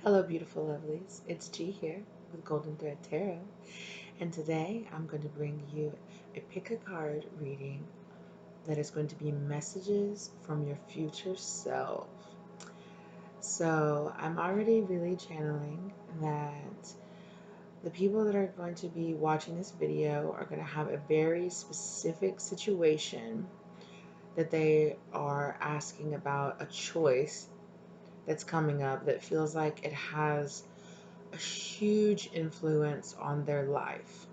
Hello, beautiful lovelies. It's G here with Golden Thread Tarot, and today I'm going to bring you a pick a card reading that is going to be messages from your future self. So, I'm already really channeling that the people that are going to be watching this video are going to have a very specific situation that they are asking about, a choice that's coming up that feels like it has a huge influence on their life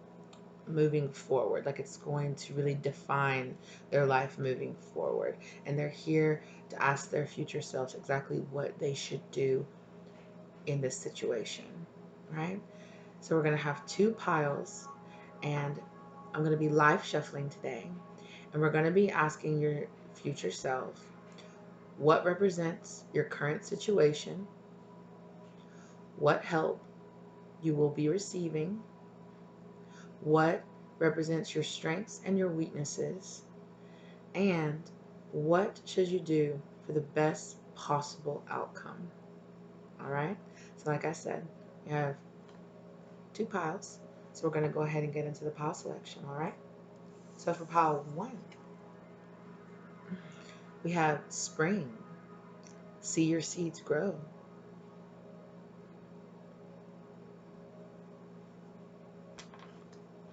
moving forward. Like it's going to really define their life moving forward. And they're here to ask their future selves exactly what they should do in this situation, right? So we're going to have two piles, and I'm going to be live shuffling today. And we're going to be asking your future self what represents your current situation, what help you will be receiving, what represents your strengths and your weaknesses, and what should you do for the best possible outcome. All right, so like I said, you have two piles, so we're going to go ahead and get into the pile selection. All right, so for pile 1 we have spring, see your seeds grow.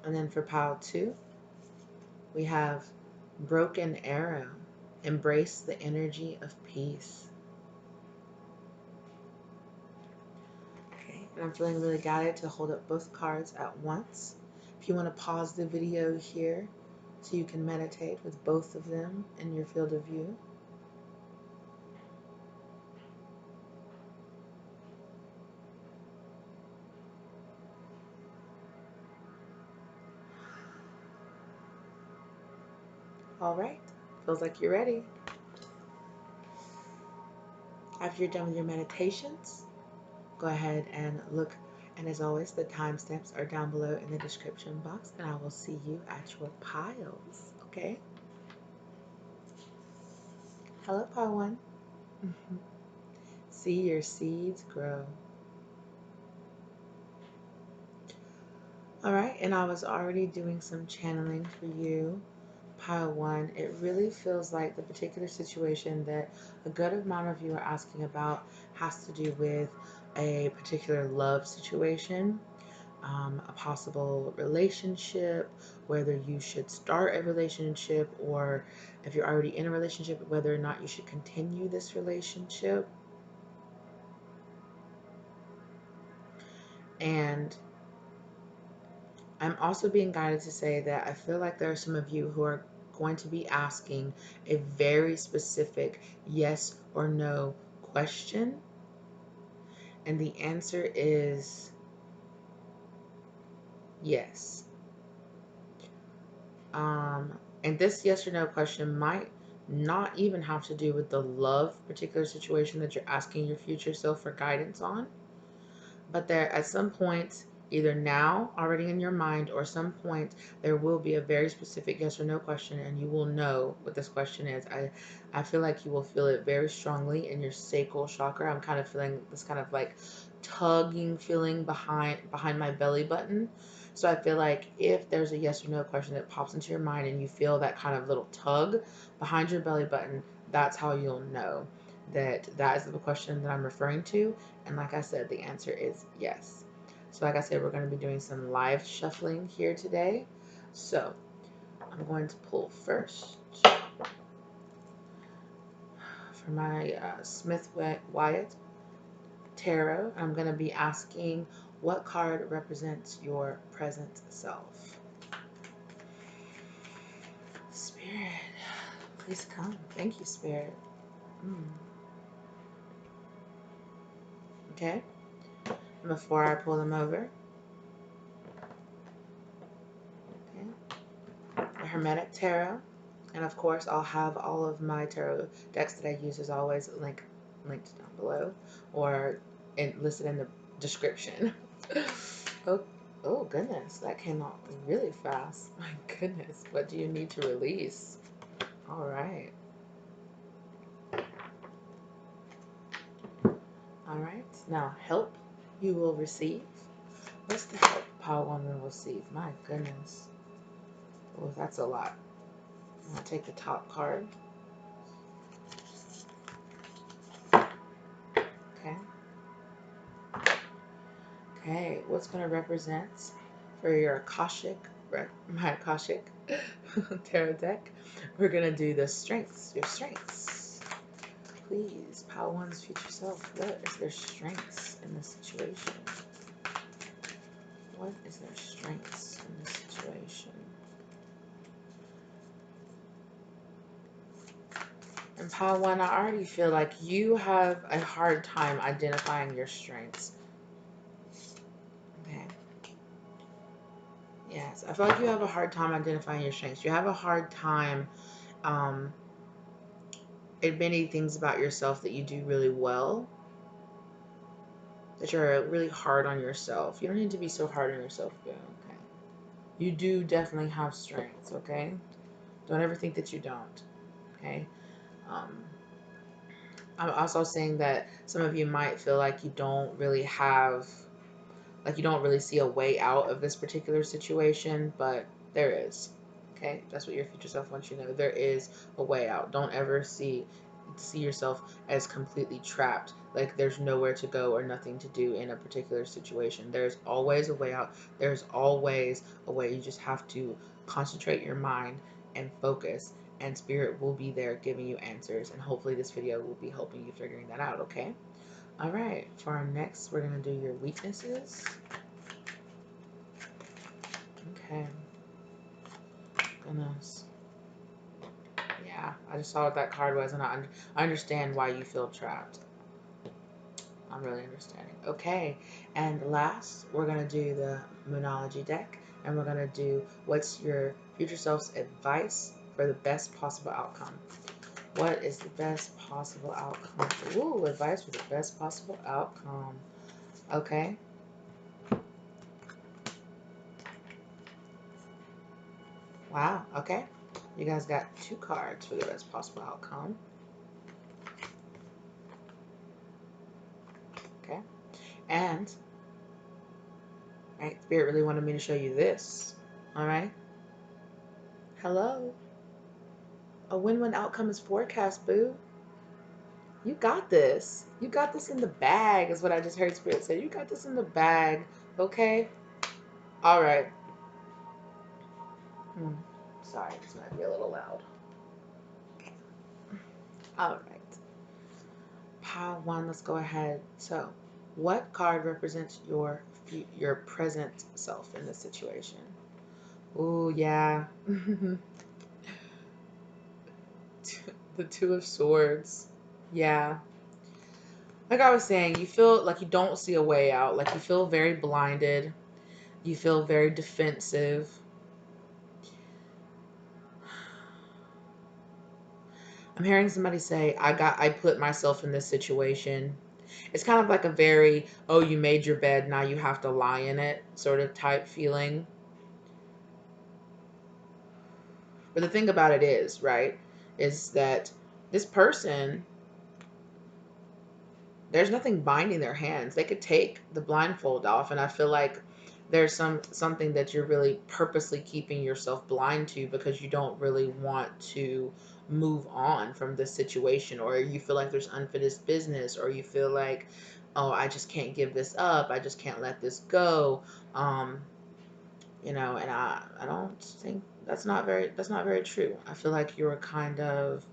And then for pile 2 we have broken arrow, embrace the energy of peace. And I'm feeling really guided to hold up both cards at once. If you want to pause the video here so you can meditate with both of them in your field of view. All right, feels like you're ready. After you're done with your meditations, go ahead and look. And as always, the timestamps are down below in the description box, and I will see you at your piles, okay? Hello, pile 1. See your seeds grow. All right, and I was already doing some channeling for you. Pile 1, it really feels like the particular situation that a good amount of you are asking about has to do with a particular love situation, a possible relationship, whether you should start a relationship, or if you're already in a relationship, whether or not you should continue this relationship. And I'm also being guided to say that I feel like there are some of you who are going to be asking a very specific yes or no question. And the answer is yes. And this yes or no question might not even have to do with the love particular situation that you're asking your future self for guidance on. But there, at some point, either now, already in your mind, or some point, there will be a very specific yes or no question, and you will know what this question is. I feel like you will feel it very strongly in your sacral chakra. I'm kind of feeling this kind of like tugging feeling behind my belly button. So I feel like if there's a yes or no question that pops into your mind and you feel that kind of little tug behind your belly button, that's how you'll know that that is the question that I'm referring to. And like I said, the answer is yes. So like I said, we're going to be doing some live shuffling here today. So I'm going to pull first for my Smith-Wyatt Tarot. I'm going to be asking what card represents your present self. Spirit, please come. Thank you, Spirit. Okay. And before I pull them over, okay, the Hermetic Tarot. And of course, I'll have all of my tarot decks that I use as always linked down below or listed in the description. Oh goodness, that came out really fast. My goodness, what do you need to release? All right. All right. Now, help you will receive. What's the help pile one will receive? My goodness. Oh, that's a lot. I'm going to take the top card. Okay. Okay. What's going to represent for your Akashic, my Akashic tarot deck? We're going to do the strengths, your strengths. Please, pile one's future self. What is their strengths in this situation? What is their strengths in this situation? And pile one, I already feel like you have a hard time identifying your strengths. Okay. Yes, I feel like you have a hard time identifying your strengths. You have a hard time admitting things about yourself that you do really well. That you're really hard on yourself. You don't need to be so hard on yourself, boo. Okay. You do definitely have strengths, okay? Don't ever think that you don't, okay? I'm also saying that some of you might feel like you don't really have, like you don't really see a way out of this particular situation, but there is. Okay, that's what your future self wants you to know. There is a way out. Don't ever see yourself as completely trapped, like there's nowhere to go or nothing to do in a particular situation. There's always a way out. There's always a way. You just have to concentrate your mind and focus, and spirit will be there giving you answers, and hopefully this video will be helping you figuring that out. Okay, all right, for our next, we're going to do your weaknesses. Okay. Goodness. Yeah, I just saw what that card was, and I understand why you feel trapped. I'm really understanding. Okay, and last, we're going to do the Moonology deck, and we're going to do what's your future self's advice for the best possible outcome. What is the best possible outcome? Ooh, advice for the best possible outcome. Okay. Wow, okay. You guys got 2 cards for the best possible outcome. Okay. And, right, Spirit really wanted me to show you this. All right. Hello. A win-win outcome is forecast, boo. You got this. You got this in the bag, is what I just heard Spirit say. You got this in the bag. Okay. All right. Sorry, this might be a little loud. All right. Pile 1, let's go ahead. So, what card represents your present self in this situation? Ooh, yeah. The 2 of Swords. Yeah. Like I was saying, you feel like you don't see a way out. Like you feel very blinded. You feel very defensive. I'm hearing somebody say, I put myself in this situation. It's kind of like a very, oh, you made your bed, now you have to lie in it sort of type feeling. But the thing about it is, right, is that this person, there's nothing binding their hands. They could take the blindfold off, and I feel like there's something that you're really purposely keeping yourself blind to because you don't really want to move on from this situation, or you feel like there's unfinished business, or you feel like, oh, I just can't give this up, I just can't let this go. You know, and I don't think that's not very true. I feel like you're kind of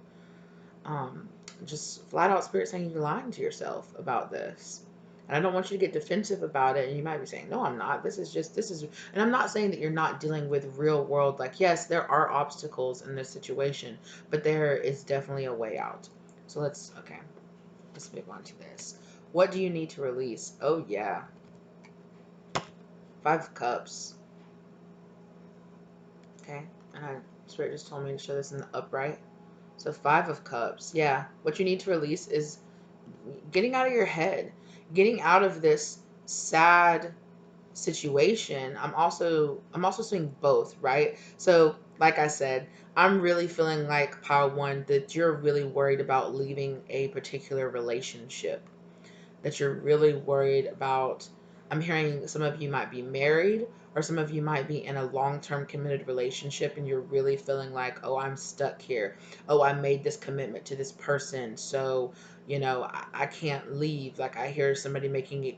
just flat out Spirit saying you're lying to yourself about this. And I don't want you to get defensive about it. And you might be saying, no, I'm not. This is, and I'm not saying that you're not dealing with real world. Like, yes, there are obstacles in this situation, but there is definitely a way out. So let's move on to this. What do you need to release? Oh, yeah. 5 of Cups. Okay. And Spirit just told me to show this in the upright. So 5 of Cups. Yeah. What you need to release is getting out of your head, getting out of this sad situation. I'm also seeing both, right? So like I said, I'm really feeling like pile 1 that you're really worried about leaving a particular relationship. that you're really worried about. I'm hearing some of you might be married, or some of you might be in a long-term committed relationship and you're really feeling like, oh, I'm stuck here. Oh, I made this commitment to this person, so I can't leave. Like, I hear somebody making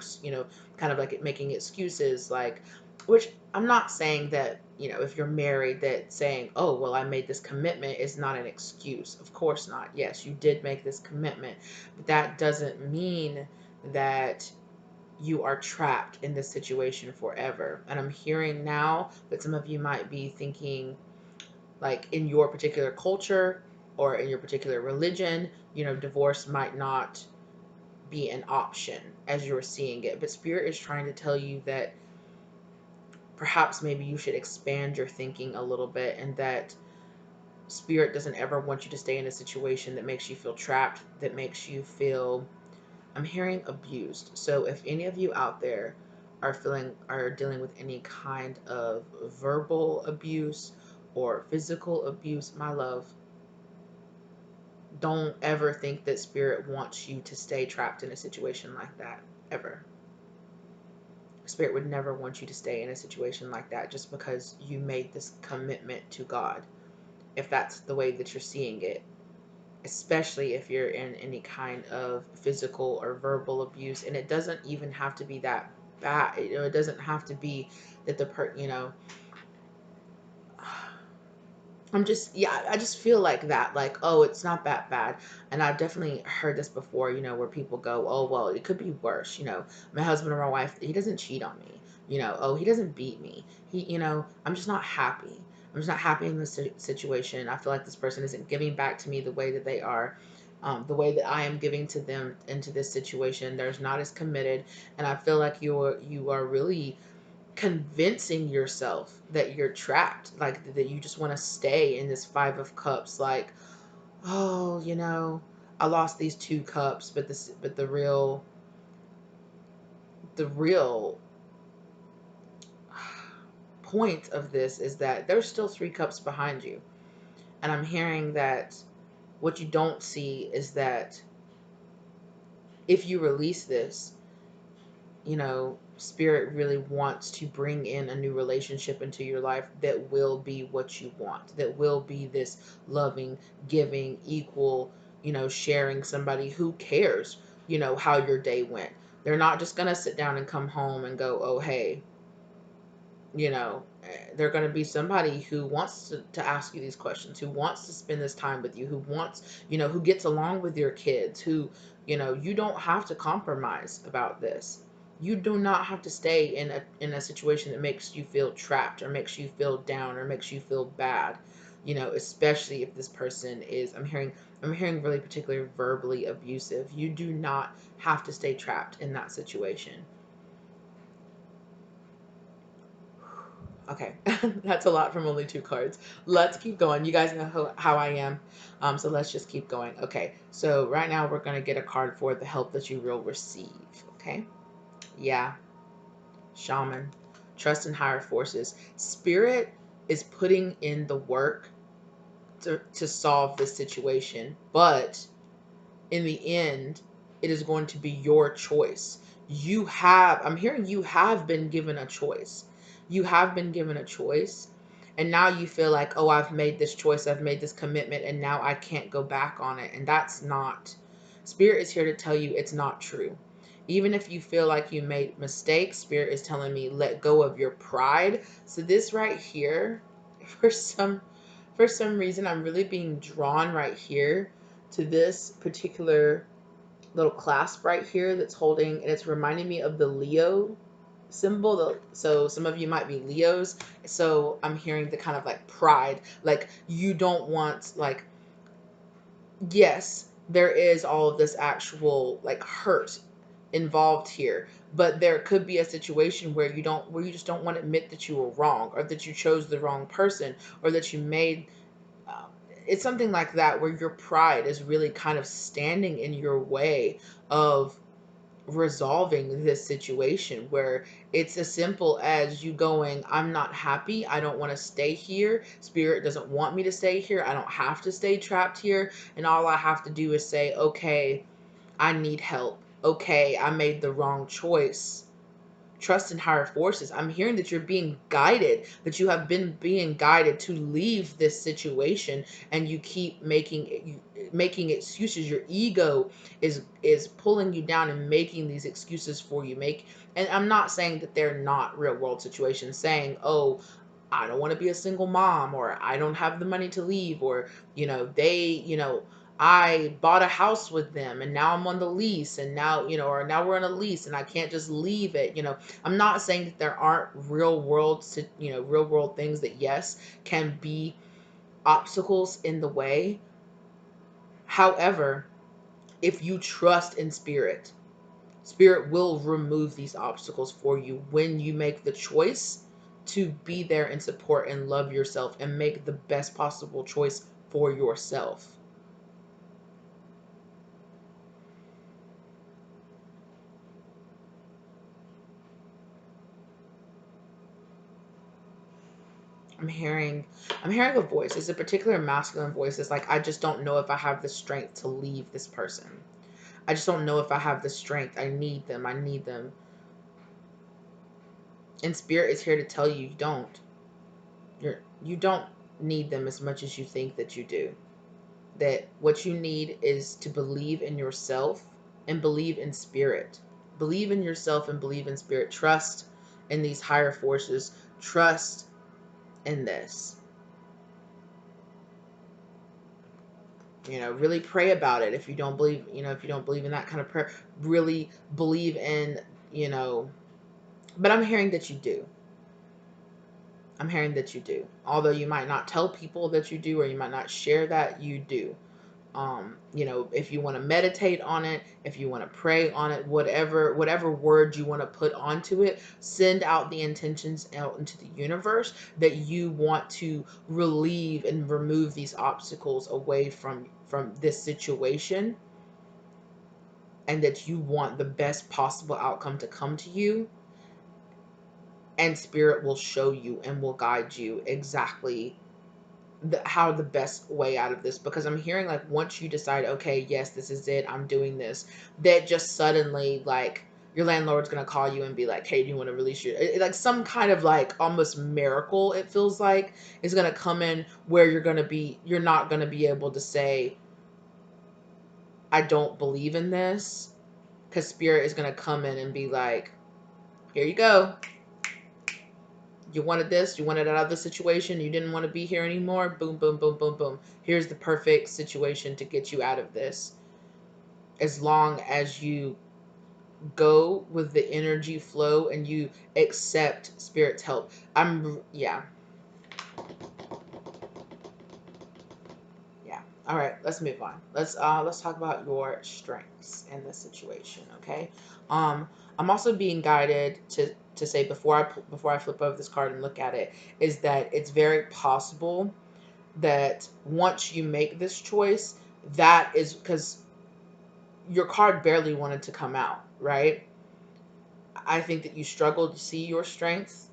kind of like making excuses, like, which I'm not saying that, if you're married, that saying, oh, well, I made this commitment is not an excuse. Of course not. Yes, you did make this commitment, but that doesn't mean that you are trapped in this situation forever. And I'm hearing now that some of you might be thinking, like, in your particular culture or in your particular religion, divorce might not be an option as you're seeing it. But Spirit is trying to tell you that perhaps maybe you should expand your thinking a little bit, and that Spirit doesn't ever want you to stay in a situation that makes you feel trapped, that makes you feel, I'm hearing, abused. So if any of you out there are dealing with any kind of verbal abuse or physical abuse, my love, don't ever think that Spirit wants you to stay trapped in a situation like that, ever. Spirit would never want you to stay in a situation like that just because you made this commitment to God, if that's the way that you're seeing it, especially if you're in any kind of physical or verbal abuse. And it doesn't even have to be that bad. It doesn't have to be that I just feel like that, like, oh, it's not that bad. And I've definitely heard this before, where people go, oh, well, it could be worse. My husband or my wife, he doesn't cheat on me. Oh, he doesn't beat me. I'm just not happy. I'm just not happy in this situation. I feel like this person isn't giving back to me the way that they are. The way that I am giving to them into this situation, there's not as committed. And I feel like you are really convincing yourself that you're trapped, like that you just want to stay in this 5 of cups, like, oh, I lost these 2 cups, but the real point of this is that there's still 3 cups behind you. And I'm hearing that what you don't see is that if you release this, Spirit really wants to bring in a new relationship into your life that will be what you want, that will be this loving, giving, equal, sharing, somebody who cares, how your day went. They're not just going to sit down and come home and go, oh, hey, they're going to be somebody who wants to ask you these questions, who wants to spend this time with you, who wants, who gets along with your kids, who, you don't have to compromise about this. You do not have to stay in a situation that makes you feel trapped or makes you feel down or makes you feel bad, especially if this person is, I'm hearing really particularly verbally abusive. You do not have to stay trapped in that situation. Okay, that's a lot from only 2 cards. Let's keep going. You guys know how I am. So let's just keep going. Okay, so right now we're going to get a card for the help that you will receive. Okay, yeah, Shaman. Trust in higher forces. Spirit is putting in the work to solve this situation, but in the end, it is going to be your choice. I'm hearing you have been given a choice. You have been given a choice. And now you feel like, oh, I've made this choice, I've made this commitment, and now I can't go back on it. And that's not, Spirit is here to tell you it's not true. Even if you feel like you made mistakes, Spirit is telling me, let go of your pride. So this right here, for some reason, I'm really being drawn right here to this particular little clasp right here that's holding, and it's reminding me of the Leo symbol. So some of you might be Leos. So I'm hearing the kind of like pride, like you don't want, like, yes, there is all of this actual like hurt involved here, but there could be a situation where you just don't want to admit that you were wrong, or that you chose the wrong person, or that you made um, it's something like that, where your pride is really kind of standing in your way of resolving this situation, where it's as simple as you going, I'm not happy, I don't want to stay here, Spirit doesn't want me to stay here, I don't have to stay trapped here, and all I have to do is say, okay, I need help. okay, I made the wrong choice. Trust in higher forces. I'm hearing that you're being guided, that you have been being guided to leave this situation, and you keep making excuses. Your ego is pulling you down and making these excuses for you. And I'm not saying that they're not real world situations, saying, oh, I don't want to be a single mom, or I don't have the money to leave, or, I bought a house with them and now I'm on the lease, and now, or now we're on a lease and I can't just leave it. I'm not saying that there aren't real world things that, yes, can be obstacles in the way. However, if you trust in spirit, spirit will remove these obstacles for you when you make the choice to be there and support and love yourself and make the best possible choice for yourself. I'm hearing I'm hearing a voice. It's a particular masculine voice. It's like, I just don't know if I have the strength to leave this person. I just don't know if I have the strength. I need them. I need them. And spirit is here to tell you, you don't. You don't need them as much as you think that you do. That what you need is to believe in yourself and believe in spirit. Believe in yourself and believe in spirit. Trust in these higher forces. Trust in this. Really pray about it. If you don't believe, if you don't believe in that kind of prayer, really believe in, you know, but I'm hearing that you do. I'm hearing that you do. Although you might not tell people that you do, or you might not share that, you do. If you want to meditate on it, if you want to pray on it, whatever word you want to put onto it, send out the intentions out into the universe that you want to relieve and remove these obstacles away from this situation, and that you want the best possible outcome to come to you, and spirit will show you and will guide you exactly how the best way out of this. Because I'm hearing, like, once you decide, okay, yes, this is it, I'm doing this, that just suddenly, like, your landlord's gonna call you and be like, hey, do you want to release your like some kind of, like, almost miracle, it feels like, is gonna come in, where you're not gonna be able to say, I don't believe in this, because spirit is gonna come in and be like, here you go. You wanted this, you wanted out of the situation, you didn't want to be here anymore. Boom, boom, boom, boom, boom. Here's the perfect situation to get you out of this. As long as you go with the energy flow and you accept spirit's help. Yeah. Yeah. All right, let's move on. Let's talk about your strengths in this situation, okay? Um I'm also being guided to say, before I flip over this card and look at it, is that it's very possible that once you make this choice, that is because your card barely wanted to come out, right? I think that you struggle to see your strengths.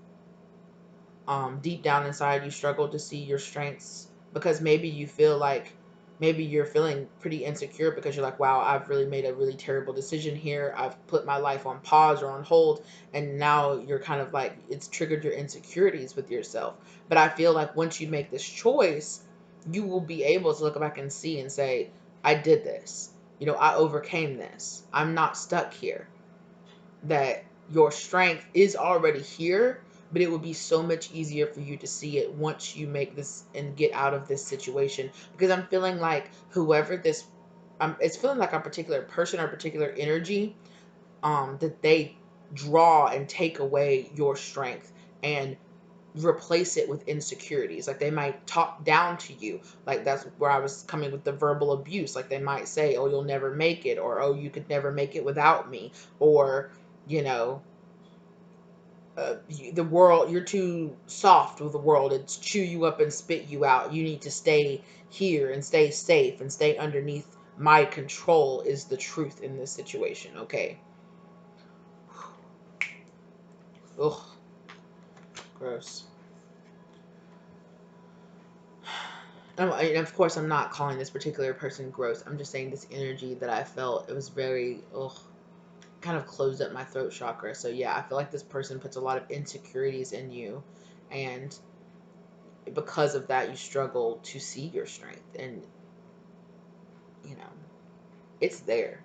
Deep down inside, you struggle to see your strengths, because maybe you feel like, maybe you're feeling pretty insecure, because you're like, wow, I've really made a really terrible decision here. I've put my life on pause or on hold, and now you're kind of like, it's triggered your insecurities with yourself. But I feel like once you make this choice, you will be able to look back and see and say, I did this. I overcame this. I'm not stuck here. That your strength is already here, but it would be so much easier for you to see it once you make this and get out of this situation. Because I'm feeling like whoever this, it's feeling like a particular person or particular energy, that they draw and take away your strength and replace it with insecurities. Like, they might talk down to you. Like, that's where I was coming with the verbal abuse. Like, they might say, oh, you'll never make it, or oh, you could never make it without me, or, you know the world, you're too soft with the world, it's chew you up and spit you out, you need to stay here and stay safe and stay underneath my control, is the truth in this situation. Okay. Ugh, gross. And of course, I'm not calling this particular person gross. I'm just saying this energy that I felt, it was very, ugh. kind of closed up my throat chakra. So yeah, I feel like this person puts a lot of insecurities in you, and because of that, you struggle to see your strength, and you know, it's there.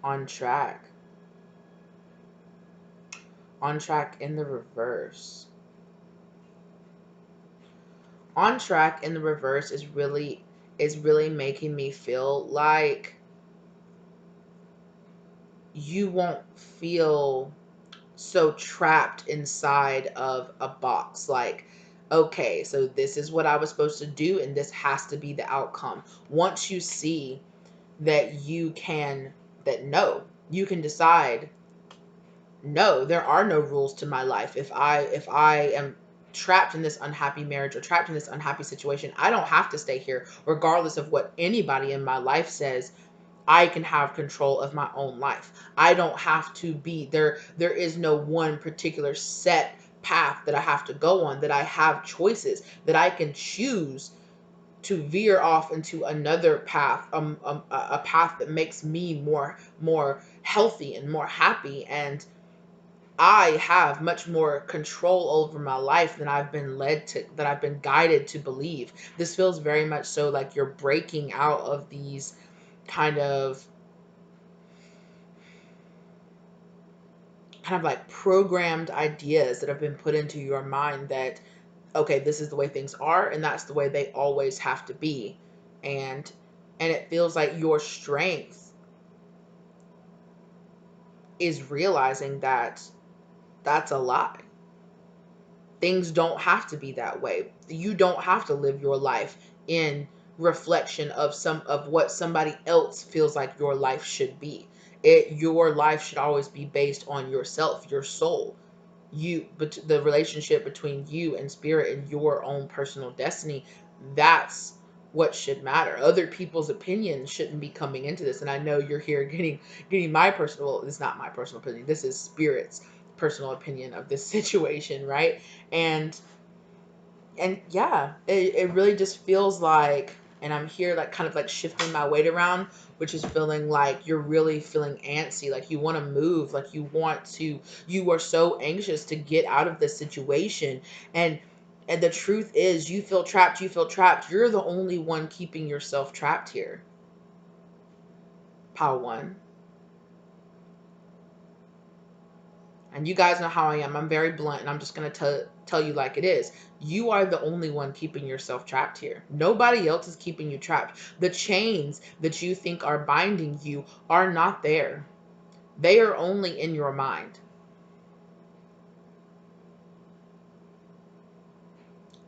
On track. On track in the reverse. On track in the reverse is really making me feel like you won't feel so trapped inside of a box. Like, okay, so this is what I was supposed to do, and this has to be the outcome. Once you see that no, you can decide, no, there are no rules to my life. If I am trapped in this unhappy marriage or trapped in this unhappy situation, I don't have to stay here regardless of what anybody in my life says. I can have control of my own life. I don't have to be there. There is no one particular set path that I have to go on, that I have choices, that I can choose to veer off into another path, a path that makes me more healthy and more happy. And I have much more control over my life than I've been guided to believe. This feels very much so like you're breaking out of these kind of like programmed ideas that have been put into your mind that, okay, this is the way things are, and that's the way they always have to be. And it feels like your strength is realizing that that's a lie. Things don't have to be that way. You don't have to live your life in reflection of what somebody else feels like your life should be. Your life should always be based on yourself, your soul, but the relationship between you and spirit and your own personal destiny. That's what should matter. Other people's opinions shouldn't be coming into this. And I know you're here getting my personal, well, it's not my personal opinion, this is spirit's personal opinion of this situation, right? And yeah, it really just feels like, and I'm here like kind of like shifting my weight around, which is feeling like you're really feeling antsy, like you want to move, like you are so anxious to get out of this situation. and and the truth is, you feel trapped. You're the only one keeping yourself trapped here. Pile one. And you guys know how I am. I'm very blunt, and I'm just going to tell you like it is. You are the only one keeping yourself trapped here. Nobody else is keeping you trapped. The chains that you think are binding you are not there. They are only in your mind.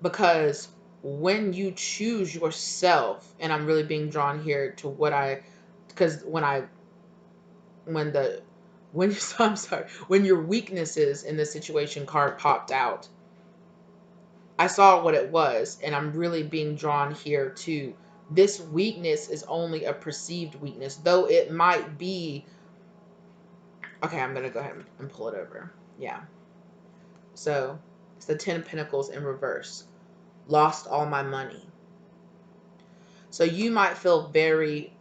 Because when you choose yourself, and I'm really being drawn here to because when the, when, I'm sorry, when your weaknesses in the situation card popped out, I saw what it was, and I'm really being drawn here to this weakness is only a perceived weakness, though it might be. Okay, I'm gonna go ahead and pull it over. Yeah. So it's the Ten of Pentacles in reverse. Lost all my money. So you might feel very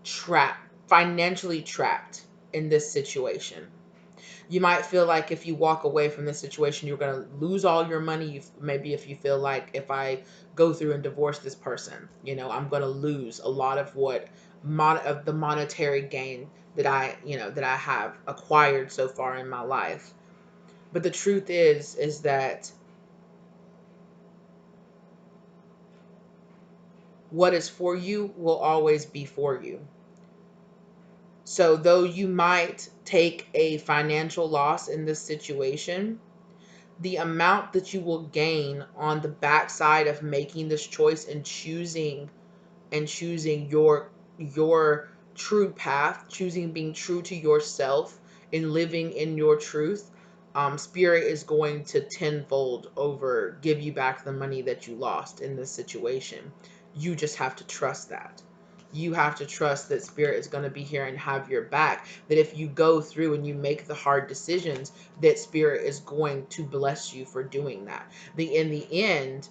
trapped, financially trapped in this situation. You might feel like if you walk away from this situation, you're going to lose all your money. Maybe if you feel like, if I go through and divorce this person, I'm going to lose a lot of of the monetary gain that I have acquired so far in my life. But the truth is that what is for you will always be for you. So though you might take a financial loss in this situation, the amount that you will gain on the backside of making this choice and choosing your true path, choosing being true to yourself and living in your truth, spirit is going to tenfold over give you back the money that you lost in this situation. You just have to trust that. You have to trust that spirit is going to be here and have your back, that if you go through and you make the hard decisions, that spirit is going to bless you for doing that. In the end,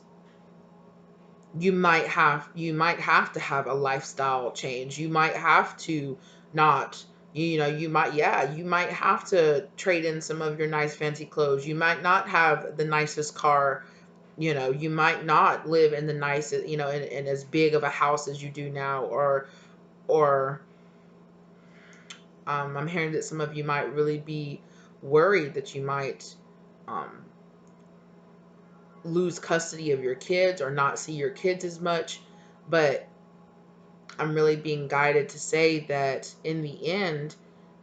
you might have to have a lifestyle change. You might have to not You know, you might, yeah, you might have to trade in some of your nice fancy clothes. You might not have the nicest car. You know, you might not live in the nicest, you know, in as big of a house as you do now, or I'm hearing that some of you might really be worried that you might um, lose custody of your kids or not see your kids as much. But I'm really being guided to say that in the end,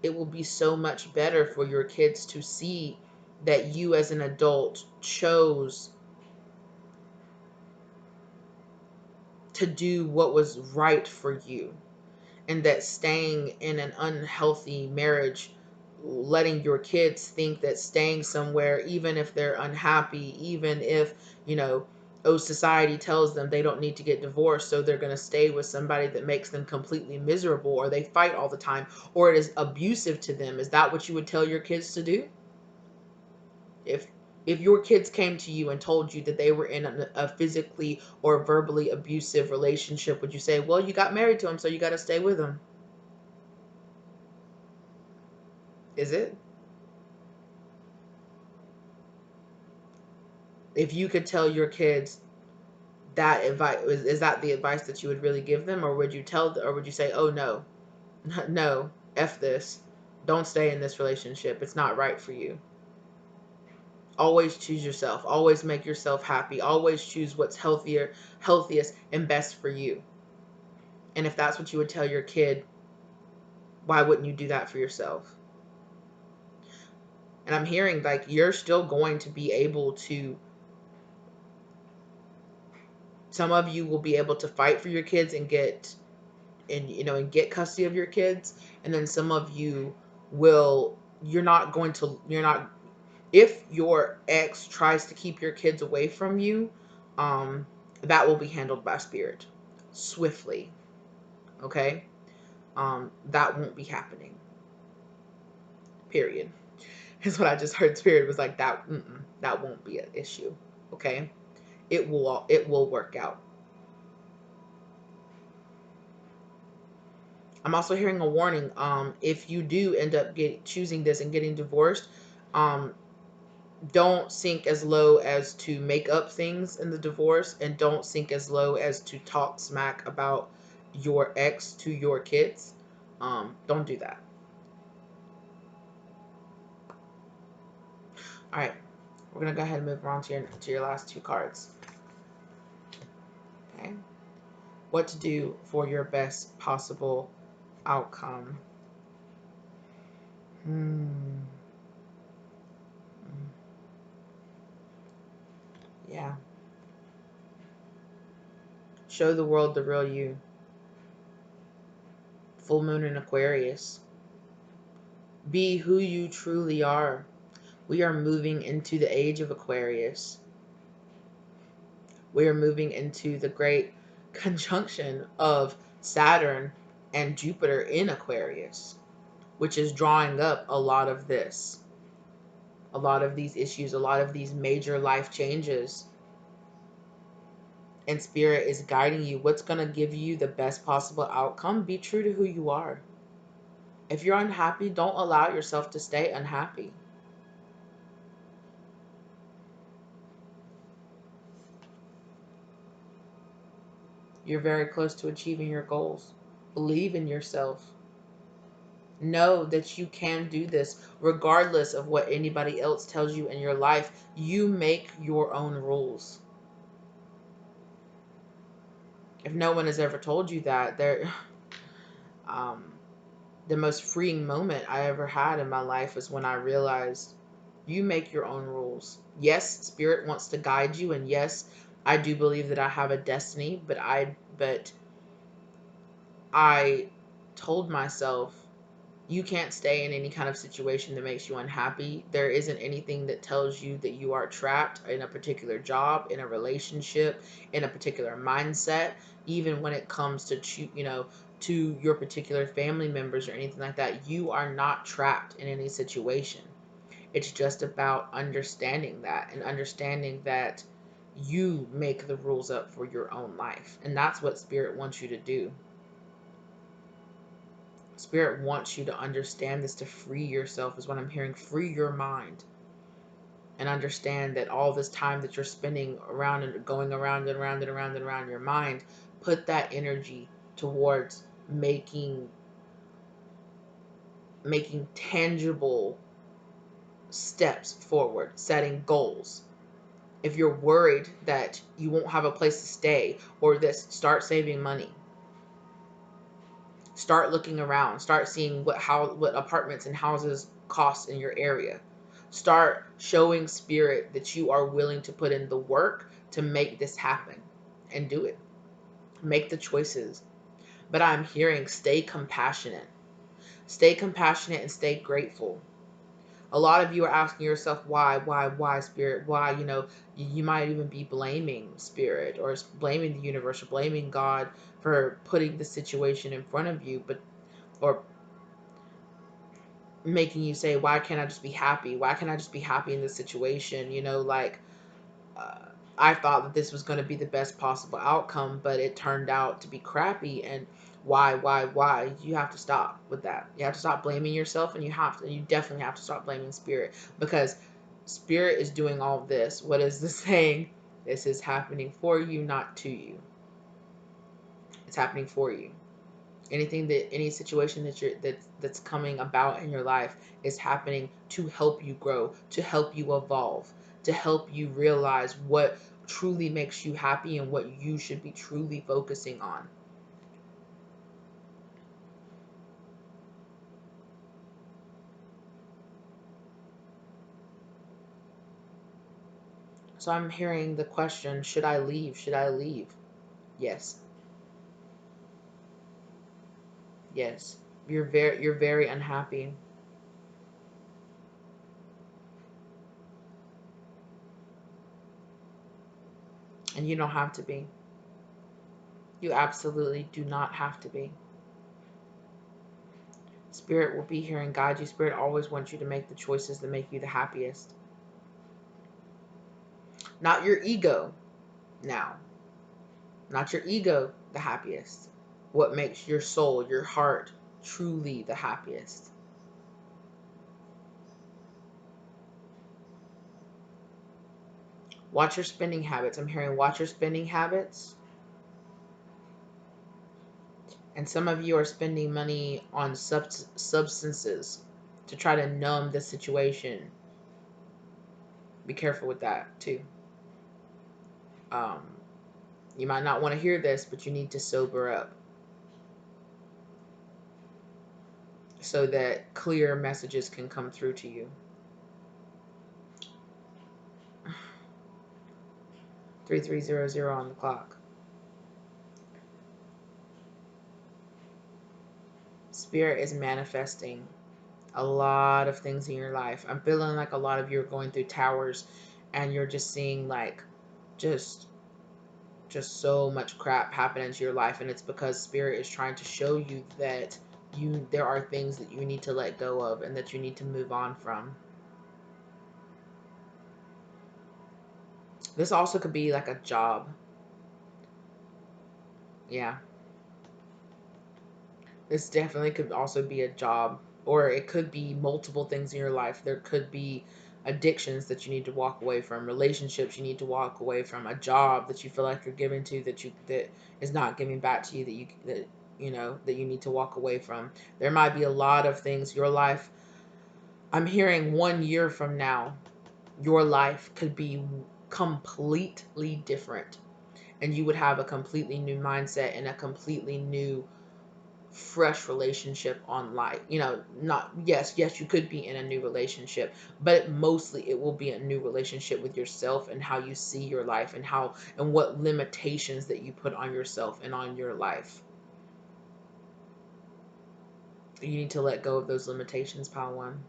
it will be so much better for your kids to see that you as an adult chose to do what was right for you, and that staying in an unhealthy marriage, letting your kids think that staying somewhere, even if they're unhappy, even if, you know, oh, society tells them they don't need to get divorced, so they're going to stay with somebody that makes them completely miserable, or they fight all the time, or it is abusive to them. Is that what you would tell your kids to do? If your kids came to you and told you that they were in a physically or verbally abusive relationship, would you say, well, you got married to him, so you got to stay with him? Is it? If you could tell your kids that advice, is that the advice that you would really give them, or would you or would you say, oh no, no, f this, don't stay in this relationship, it's not right for you? Always choose yourself, always make yourself happy, always choose what's healthiest and best for you. And if that's what you would tell your kid, why wouldn't you do that for yourself? And I'm hearing like you're still going to be able to, some of you will be able to fight for your kids and get, and you know, and get custody of your kids, and then some of you will, you're not, if your ex tries to keep your kids away from you, that will be handled by spirit swiftly. Okay. That won't be happening, period. Is what I just heard. Spirit was like that. That won't be an issue. Okay. It will work out. I'm also hearing a warning. If you do end up choosing this and getting divorced, um, don't sink as low as to make up things in the divorce, and don't sink as low as to talk smack about your ex to your kids. Don't do that. All right, we're gonna go ahead and move on to your last two cards. Okay, what to do for your best possible outcome. Hmm. Yeah. Show the world the real you. Full moon in Aquarius. Be who you truly are. We are moving into the age of Aquarius. We are moving into the great conjunction of Saturn and Jupiter in Aquarius, which is drawing up a lot of this, a lot of these issues, a lot of these major life changes. And Spirit is guiding you. What's going to give you the best possible outcome? Be true to who you are. If you're unhappy, don't allow yourself to stay unhappy. You're very close to achieving your goals. Believe in yourself. Know that you can do this regardless of what anybody else tells you in your life. You make your own rules. If no one has ever told you that, um, the most freeing moment I ever had in my life was when I realized you make your own rules. Yes, Spirit wants to guide you, and yes, I do believe that I have a destiny, but I told myself, you can't stay in any kind of situation that makes you unhappy. There isn't anything that tells you that you are trapped in a particular job, in a relationship, in a particular mindset, even when it comes to, to your particular family members or anything like that. You are not trapped in any situation. It's just about understanding that, and understanding that you make the rules up for your own life. And that's what Spirit wants you to do. Spirit wants you to understand this, to free yourself is what I'm hearing. Free your mind and understand that all this time that you're spending around and going around and around and around and around your mind, put that energy towards making tangible steps forward, setting goals. If you're worried that you won't have a place to stay or this, start saving money. Start looking around. Start seeing what apartments and houses cost in your area. Start showing spirit that you are willing to put in the work to make this happen, and do it. Make the choices. But I'm hearing stay compassionate. Stay compassionate and stay grateful. A lot of you are asking yourself, why, spirit, why? You might even be blaming spirit or blaming the universe or blaming God for putting the situation in front of you, or making you say, why can't I just be happy? Why can't I just be happy in this situation? Uh, I thought that this was going to be the best possible outcome, but it turned out to be crappy. And why? You have to stop with that. You have to stop blaming yourself, and you definitely have to stop blaming spirit, because spirit is doing all this. What is the saying? This is happening for you, not to you. It's happening for you. Any situation that's coming about in your life is happening to help you grow, to help you evolve, to help you realize what truly makes you happy and what you should be truly focusing on. So I'm hearing the question, should I leave? Should I leave? Yes. Yes. You're very unhappy. And you don't have to be. You absolutely do not have to be. Spirit will be here and guide you. Spirit always wants you to make the choices that make you the happiest. Not your ego now. Not your ego the happiest. What makes your soul, your heart, truly the happiest. Watch your spending habits. I'm hearing watch your spending habits. And some of you are spending money on substances to try to numb the situation. Be careful with that too. Um, you might not want to hear this, but you need to sober up so that clear messages can come through to you. 3300 on the clock. Spirit is manifesting a lot of things in your life. I'm feeling like a lot of you are going through towers and you're just seeing like just so much crap happen into your life, and it's because spirit is trying to show you that there are things that you need to let go of and that you need to move on from. This also could be like a job. Yeah. This definitely could also be a job, or it could be multiple things in your life. There could be addictions that you need to walk away from, relationships you need to walk away from, a job that you feel like you're giving to that is not giving back to you, that you need to walk away from. There might be a lot of things. Your life, I'm hearing 1 year from now, your life could be completely different, and you would have a completely new mindset and a completely new fresh relationship on life. Not yes, you could be in a new relationship, but mostly it will be a new relationship with yourself and how you see your life and what limitations that you put on yourself and on your life. You need to let go of those limitations, pile one,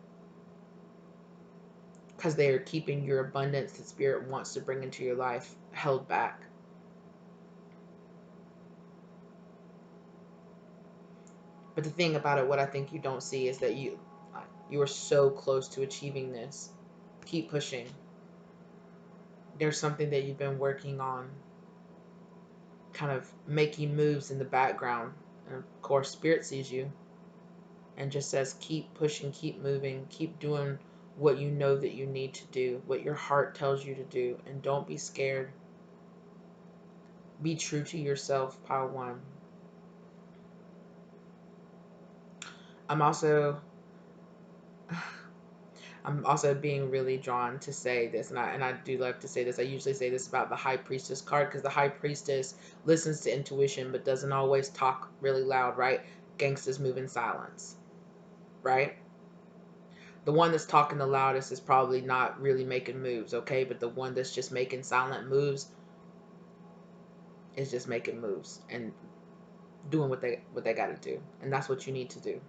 because they are keeping your abundance that spirit wants to bring into your life held back. But the thing about it, what I think you don't see, is that you are so close to achieving this. Keep pushing. There's something that you've been working on, kind of making moves in the background. And of course, spirit sees you. and just says keep pushing, keep moving, keep doing what you know that you need to do, what your heart tells you to do, and don't be scared. Be true to yourself, pile one. I'm also I'm also being really drawn to say this, and I do love to say this. I usually say this about the High Priestess card because the High Priestess listens to intuition but doesn't always talk really loud, right? Gangsters move in silence, right? The one that's talking the loudest is probably not really making moves, okay? But the one that's just making silent moves is just making moves and doing what they got to do, and that's what you need to do.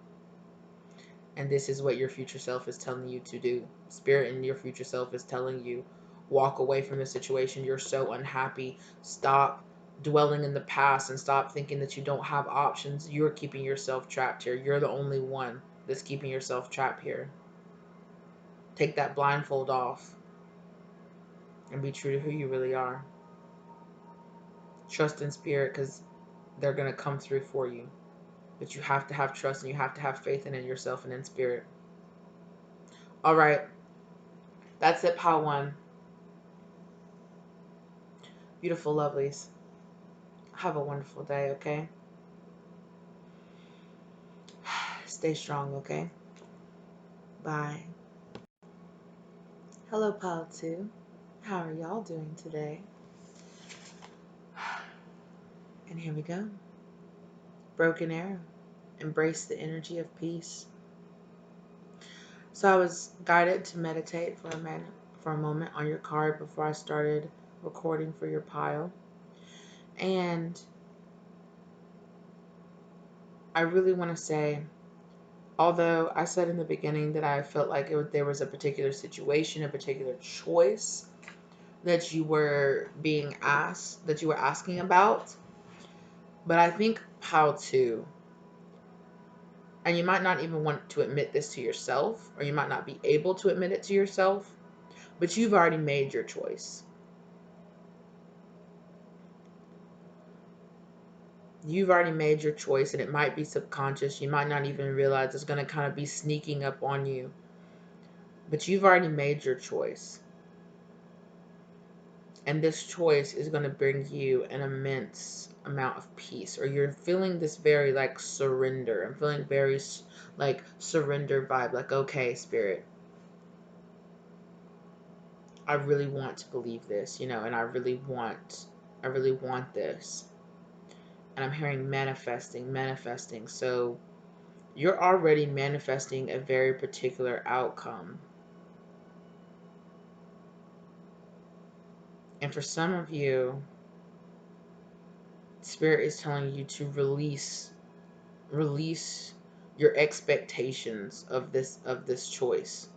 And this is what your future self is telling you to do. Spirit in your future self is telling you, walk away from the situation. You're so unhappy. Stop dwelling in the past and stop thinking that you don't have options. You're keeping yourself trapped here. You're the only one that's keeping yourself trapped here. Take that blindfold off and be true to who you really are. Trust in spirit because they're going to come through for you. But you have to have trust and you have to have faith in yourself and in spirit. All right. That's it, pile one. Beautiful lovelies. Have a wonderful day, okay? Stay strong, okay? Bye. Hello, pile two. How are y'all doing today? And here we go. Broken arrow. Embrace the energy of peace. So I was guided to meditate for a moment on your card before I started recording for your pile. And I really want to say, although I said in the beginning that I felt like there was a particular situation, a particular choice that you were asking about, but I think how to, and you might not even want to admit this to yourself, or you might not be able to admit it to yourself, but you've already made your choice. You've already made your choice, and it might be subconscious. You might not even realize it's going to kind of be sneaking up on you. But you've already made your choice. And this choice is going to bring you an immense amount of peace. Or you're feeling this very like surrender. I'm feeling very like surrender vibe. Like, okay, spirit, I really want to believe this, and I really want this. And I'm hearing manifesting. So you're already manifesting a very particular outcome. And for some of you, Spirit is telling you to release your expectations of this choice.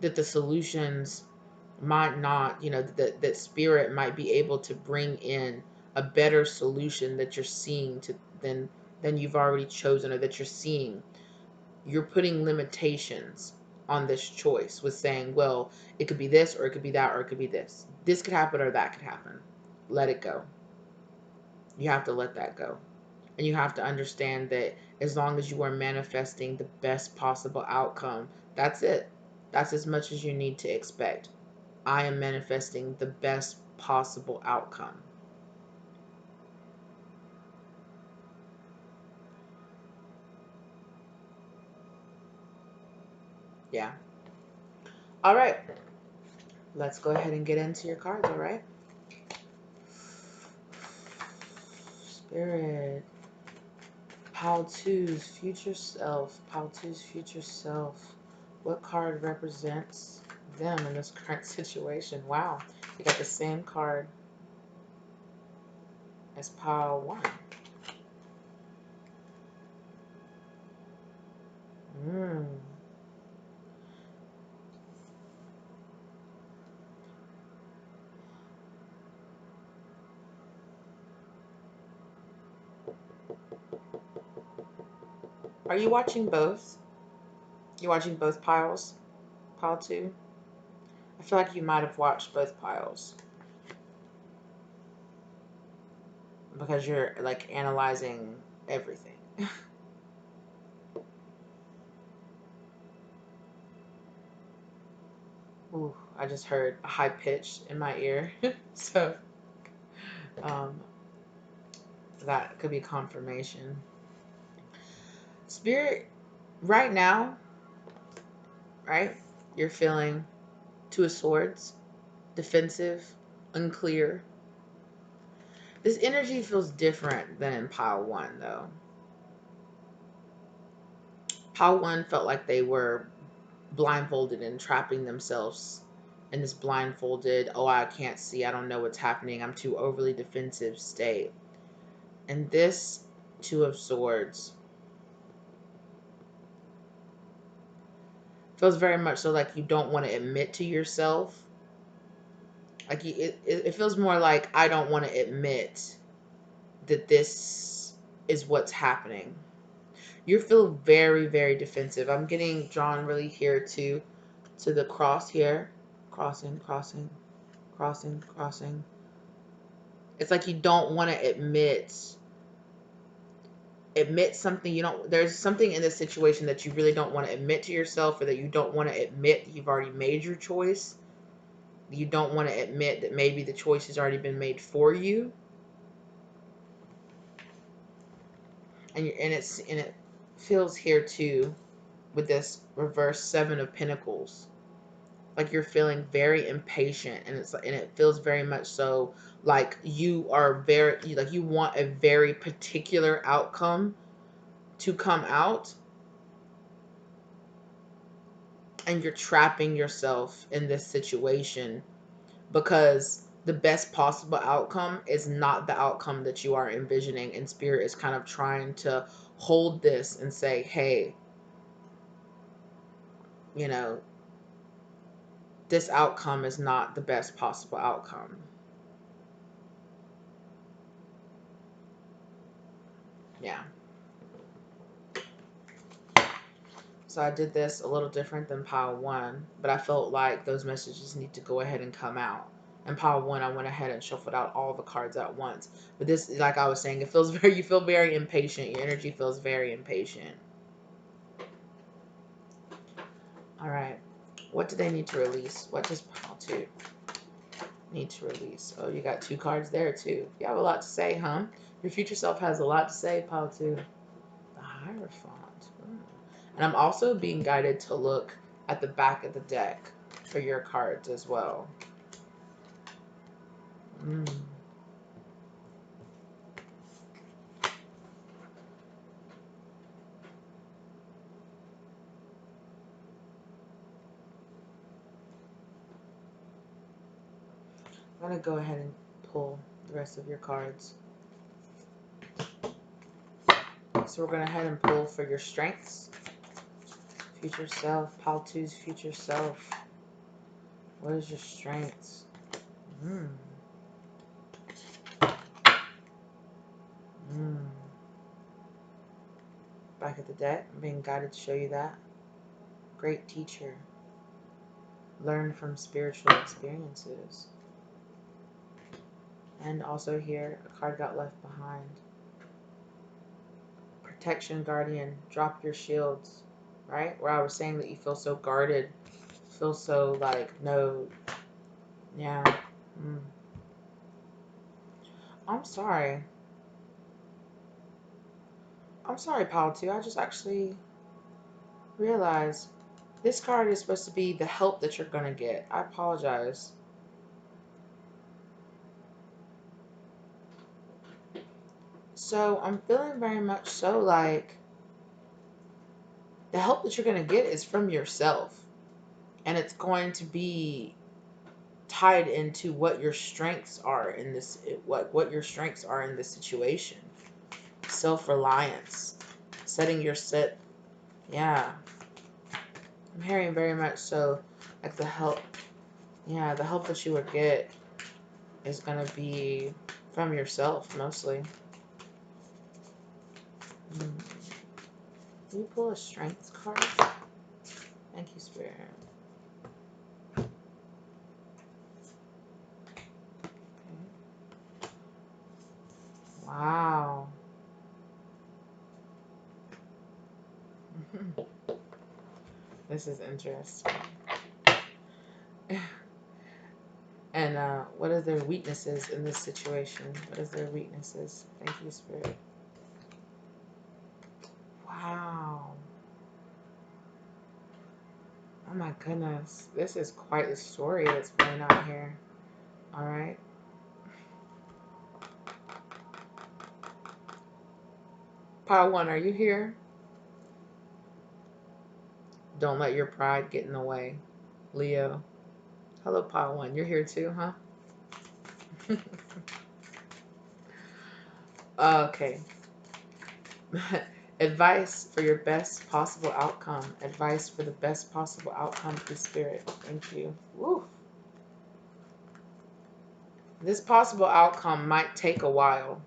That the solutions might not, that spirit might be able to bring in a better solution that you're seeing than you've already chosen, or that you're seeing. You're putting limitations on this choice with saying, well, it could be this, or it could be that, or it could be this. This could happen, or that could happen. Let it go. You have to let that go. And you have to understand that as long as you are manifesting the best possible outcome, that's it. That's as much as you need to expect. I am manifesting the best possible outcome. Yeah. All right. Let's go ahead and get into your cards, all right? Spirit. Pile 2's future self. Pile 2's future self. What card represents them in this current situation? Wow. You got the same card as pile 1. Are you watching both? You watching both piles? Pile 2? I feel like you might have watched both piles. because you're like analyzing everything. Ooh, I just heard a high pitch in my ear. So um, that could be confirmation. Spirit, right now, right? You're feeling Two of Swords, defensive, unclear. This energy feels different than in pile one, though. Pile one felt like they were blindfolded and trapping themselves in this blindfolded, oh, I can't see, I don't know what's happening, I'm too overly defensive state. And this Two of Swords feels very much so like you don't want to admit to yourself. Like it feels more like I don't want to admit that this is what's happening. You feel very, very defensive. I'm getting drawn really here to the cross here. Crossing, crossing, crossing, crossing. It's like you don't want to admit something. You don't, there's something in this situation that you really don't want to admit to yourself, or that you don't want to admit that you've already made your choice. You don't want to admit that maybe the choice has already been made for you. And it feels here too with this reverse Seven of Pentacles. Like you're feeling very impatient, and it feels very much so like you are very, like you want a very particular outcome to come out, and you're trapping yourself in this situation because the best possible outcome is not the outcome that you are envisioning, and Spirit is kind of trying to hold this and say, hey, you know, this outcome is not the best possible outcome. Yeah. So I did this a little different than pile one, but I felt like those messages need to go ahead and come out. And pile one, I went ahead and shuffled out all the cards at once. But this, like I was saying, it feels very, you feel very impatient. Your energy feels very impatient. All right. What do they need to release? What does pile two need to release? Oh, you got two cards there too. You have a lot to say, huh? Your future self has a lot to say, pile two. The Hierophant. And I'm also being guided to look at the back of the deck for your cards as well. Mm. I'm going to go ahead and pull the rest of your cards. So we're going to head and pull for your strengths. Future self. Pile two's future self. What is your strengths? Mm. Mm. Back at the deck. I'm being guided to show you that. Great teacher. Learn from spiritual experiences. And also here, a card got left behind. Protection, guardian. Drop your shields. Right? Where I was saying that you feel so guarded. Feel so like, no. Yeah. Mm. I'm sorry. I'm sorry, Pile 2. I just actually realized this card is supposed to be the help that you're going to get. I apologize. So I'm feeling very much so like the help that you're going to get is from yourself. And it's going to be tied into what your strengths are in this, what your strengths are in this situation. Self-reliance. Setting your set. Yeah. I'm hearing very much so like the help. Yeah, the help that you would get is going to be from yourself mostly. Can you pull a strength card? Thank you, Spirit. Okay. Wow. This is interesting. And what are their weaknesses in this situation? What is their weaknesses? Thank you, Spirit. Wow. Oh my goodness. This is quite the story that's playing out here. All right. Pile one, are you here? Don't let your pride get in the way. Leo. Hello, Pile one. You're here too, huh? Okay. Advice for your best possible outcome. Advice for the best possible outcome through Spirit. Thank you. Woo. This possible outcome might take a while.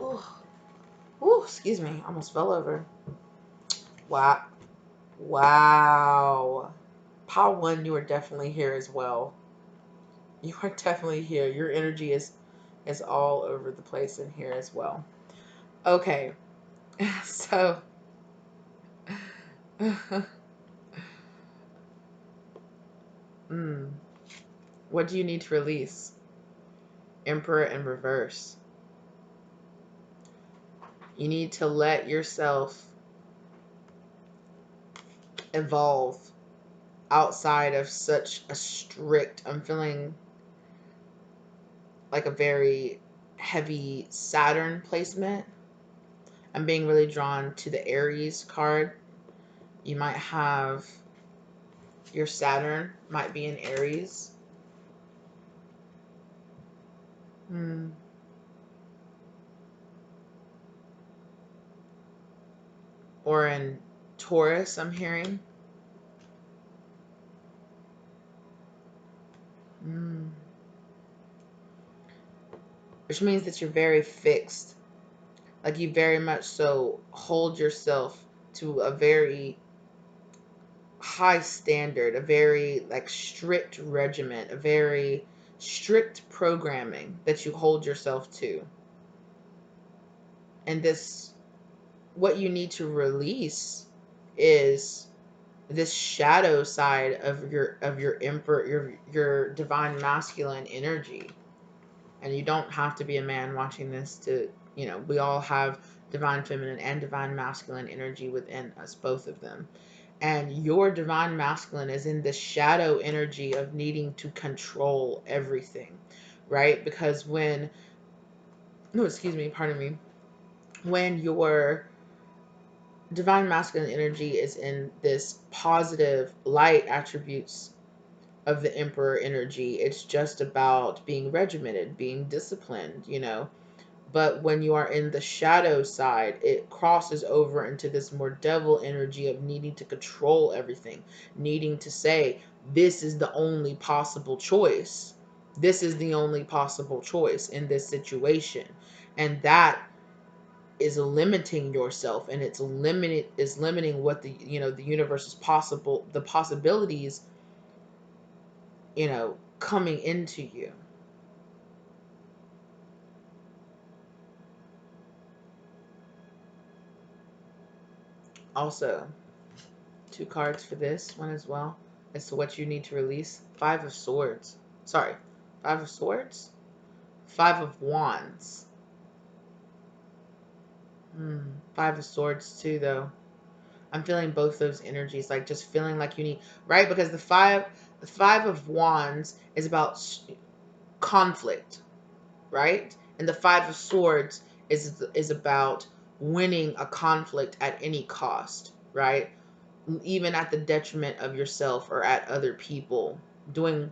Ooh. Ooh, excuse me. Almost fell over. Wow. Wow. Pile one, you are definitely here as well. You are definitely here. Your energy is all over the place in here as well. Okay. So what do you need to release? Emperor in reverse. You need to let yourself evolve outside of such a strict, I'm feeling like a very heavy Saturn placement. I'm being really drawn to the Aries card. You might have your Saturn might be in Aries. Or in Taurus, I'm hearing. Which means that you're very fixed. Like you very much so hold yourself to a very high standard, a very like strict regiment, a very strict programming that you hold yourself to. And this, what you need to release is this shadow side of your emperor, your divine masculine energy. And you don't have to be a man watching this to, we all have divine feminine and divine masculine energy within us, both of them. And your divine masculine is in the shadow energy of needing to control everything, right? Because when, no, excuse me, pardon me, when your divine masculine energy is in this positive light attributes of the emperor energy, it's just about being regimented, being disciplined, But when you are in the shadow side, it crosses over into this more devil energy of needing to control everything, needing to say, this is the only possible choice. This is the only possible choice in this situation. And that is limiting yourself, and it's limiting what the universe is possible, the possibilities, coming into you. Also, 2 cards for this one as well as to what you need to release. 5 of Swords. Sorry, 5 of Swords? 5 of Wands. 5 of Swords too, though. I'm feeling both those energies, like just feeling like you need, right? Because the five of Wands is about conflict, right? And the 5 of Swords is about winning a conflict at any cost, right? Even at the detriment of yourself or at other people, doing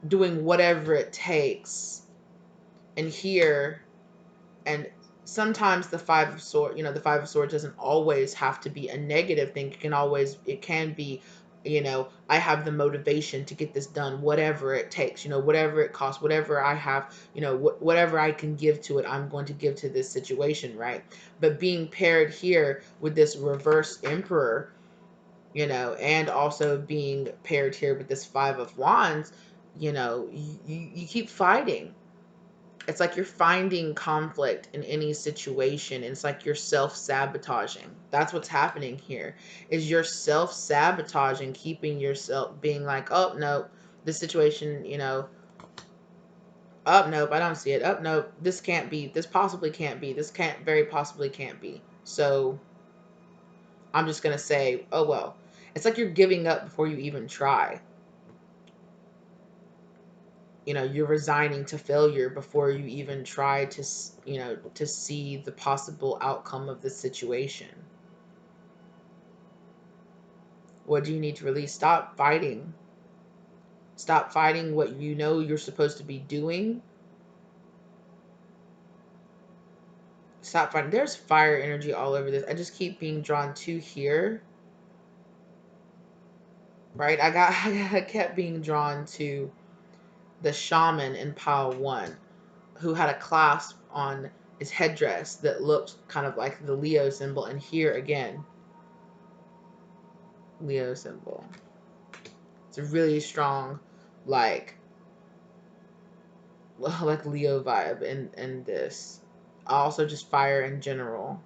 whatever it takes. And here, and sometimes the 5 of Swords, the 5 of Swords doesn't always have to be a negative thing. It can be, I have the motivation to get this done, whatever it takes, whatever it costs, whatever I have, whatever I can give to it, I'm going to give to this situation, right? But being paired here with this reverse emperor, and also being paired here with this 5 of Wands, you keep fighting. It's like you're finding conflict in any situation. It's like you're self-sabotaging. That's what's happening here. Is you're self-sabotaging, keeping yourself being like, oh no, this situation, oh nope, I don't see it. Oh nope, this can't be. This possibly can't be. This can't very possibly can't be. So I'm just gonna say, oh well. It's like you're giving up before you even try. You're resigning to failure before you even try to see the possible outcome of the situation. What do you need to release? Stop fighting. Stop fighting what you know you're supposed to be doing. Stop fighting. There's fire energy all over this. I just keep being drawn to here. Right? I kept being drawn to the shaman in pile 1 who had a clasp on his headdress that looked kind of like the Leo symbol. And here again, Leo symbol. It's a really strong, like Leo vibe in this. Also just fire in general.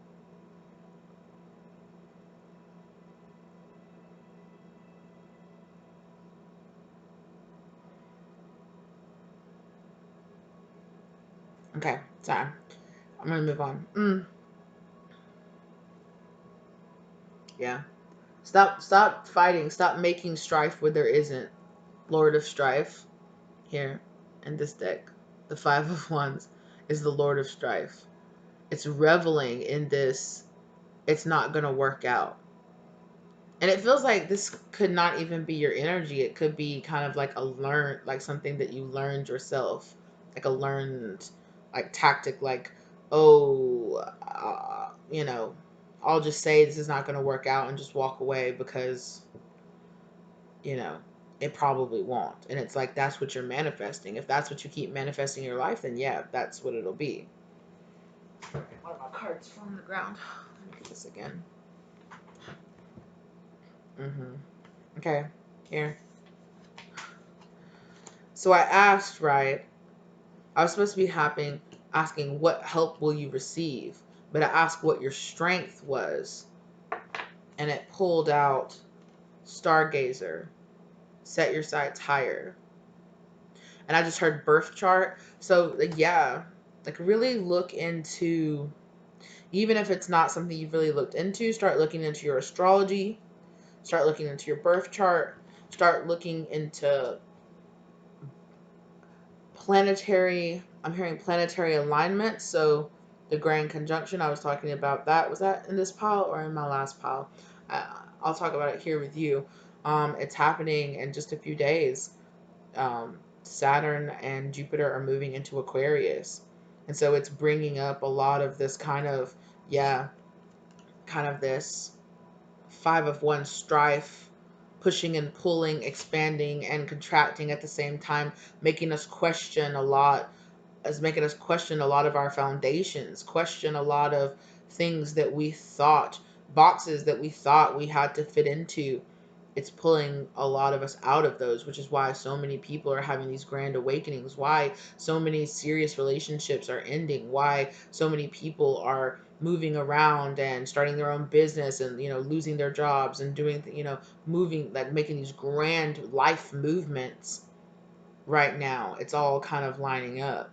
Okay, sorry. I'm gonna move on. Yeah. Stop fighting. Stop making strife where there isn't. Lord of Strife here in this deck. The 5 of Wands is the Lord of Strife. It's reveling in this. It's not gonna work out. And it feels like this could not even be your energy. It could be kind of like like something that you learned yourself, like a learned, like tactic, like, oh, I'll just say this is not going to work out and just walk away because, you know, it probably won't. And it's like, that's what you're manifesting. If that's what you keep manifesting in your life, then yeah, that's what it'll be. One of my cards fell on the ground. Let me get this again. Okay, here. So I asked, right? I was supposed to be asking what help will you receive, but I asked what your strength was, and it pulled out Stargazer, set your sights higher, and I just heard birth chart. So yeah, like really look into, even if it's not something you've really looked into, start looking into your astrology, start looking into your birth chart, start looking into I'm hearing planetary alignment. So the grand conjunction, I was talking about that. Was that in this pile or in my last pile? I'll talk about it here with you. It's happening in just a few days. Saturn and Jupiter are moving into Aquarius. And so it's bringing up a lot of this kind of, this 5 of Wands strife, pushing and pulling, expanding and contracting at the same time, making us question a lot, making us question a lot of our foundations, question a lot of things that we thought, boxes that we thought we had to fit into. It's pulling a lot of us out of those, which is why so many people are having these grand awakenings, why so many serious relationships are ending, why so many people are moving around and starting their own business and losing their jobs and doing moving, like making these grand life movements right now. It's all kind of lining up.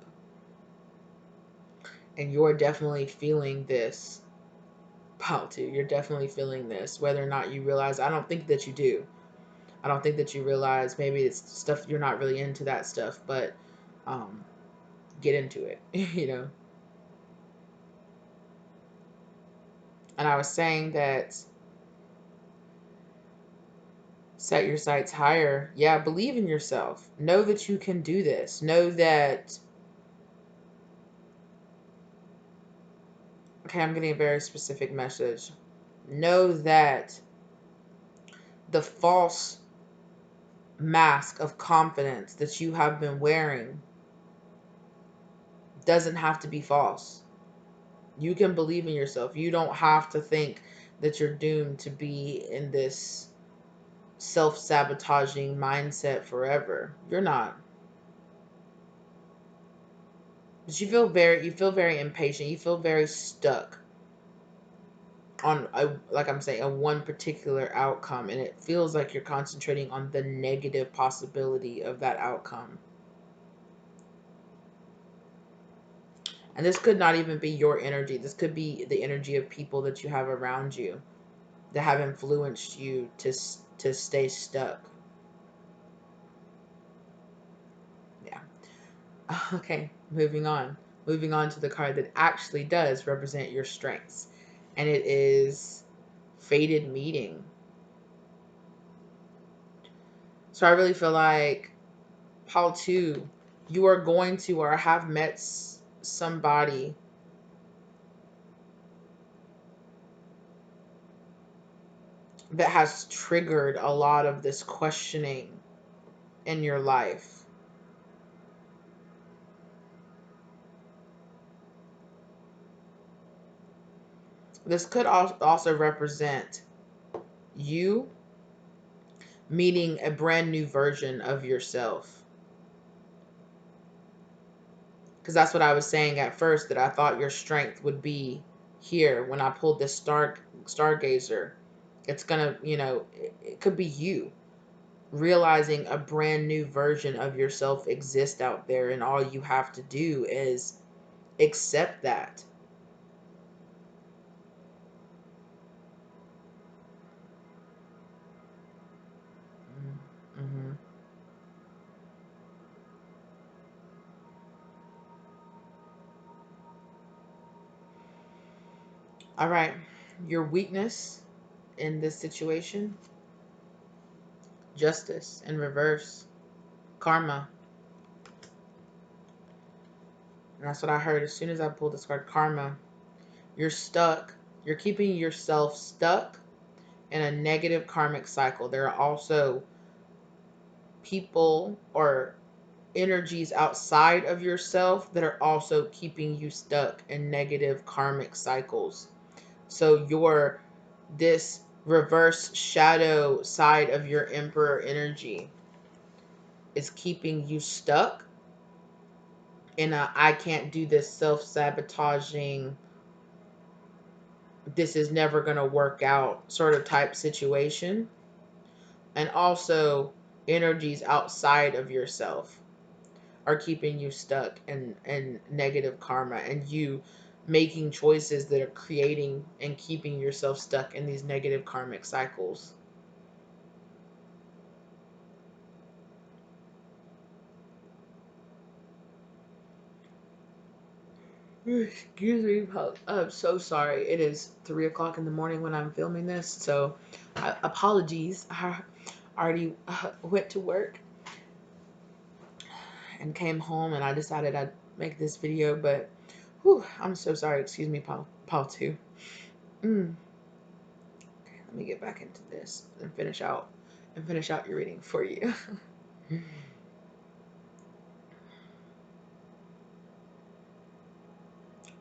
And you're definitely feeling this, Pal, too. You're definitely feeling this, whether or not you realize. I don't think that you do. I don't think that you realize. Maybe it's stuff you're not really into, that stuff, but get into it, And I was saying that set your sights higher. Yeah, believe in yourself. Know that you can do this. Know that. Okay, I'm getting a very specific message. Know that the false mask of confidence that you have been wearing doesn't have to be false. You can believe in yourself. You don't have to think that you're doomed to be in this self-sabotaging mindset forever. You're not. But you feel very impatient. You feel very stuck on like I'm saying, a one particular outcome, and it feels like you're concentrating on the negative possibility of that outcome. And this could not even be your energy. This could be the energy of people that you have around you that have influenced you to stay stuck. Yeah. Okay, moving on. Moving on to the card that actually does represent your strengths. And it is Fated Meeting. So I really feel like, Paul, too, you are going to or have met somebody that has triggered a lot of this questioning in your life. This could also represent you meeting a brand new version of yourself. Because that's what I was saying at first, that I thought your strength would be here when I pulled this stargazer. It's gonna, it could be you realizing a brand new version of yourself exists out there, and all you have to do is accept that. Mm-hmm. All right, your weakness in this situation: justice in reverse, karma. And that's what I heard as soon as I pulled this card, karma. You're stuck. You're keeping yourself stuck in a negative karmic cycle. There are also people or energies outside of yourself that are also keeping you stuck in negative karmic cycles. So this reverse shadow side of your emperor energy is keeping you stuck in a I can't do this, self-sabotaging, this is never going to work out sort of type situation. And also energies outside of yourself are keeping you stuck in negative karma, and you making choices that are creating and keeping yourself stuck in these negative karmic cycles. Excuse me, I'm so sorry. It is 3 o'clock in the morning when I'm filming this, so apologies. I already went to work and came home, and I decided I'd make this video, but whew, I'm so sorry. Excuse me, Paul too. Mm. Okay, let me get back into this and finish out your reading for you.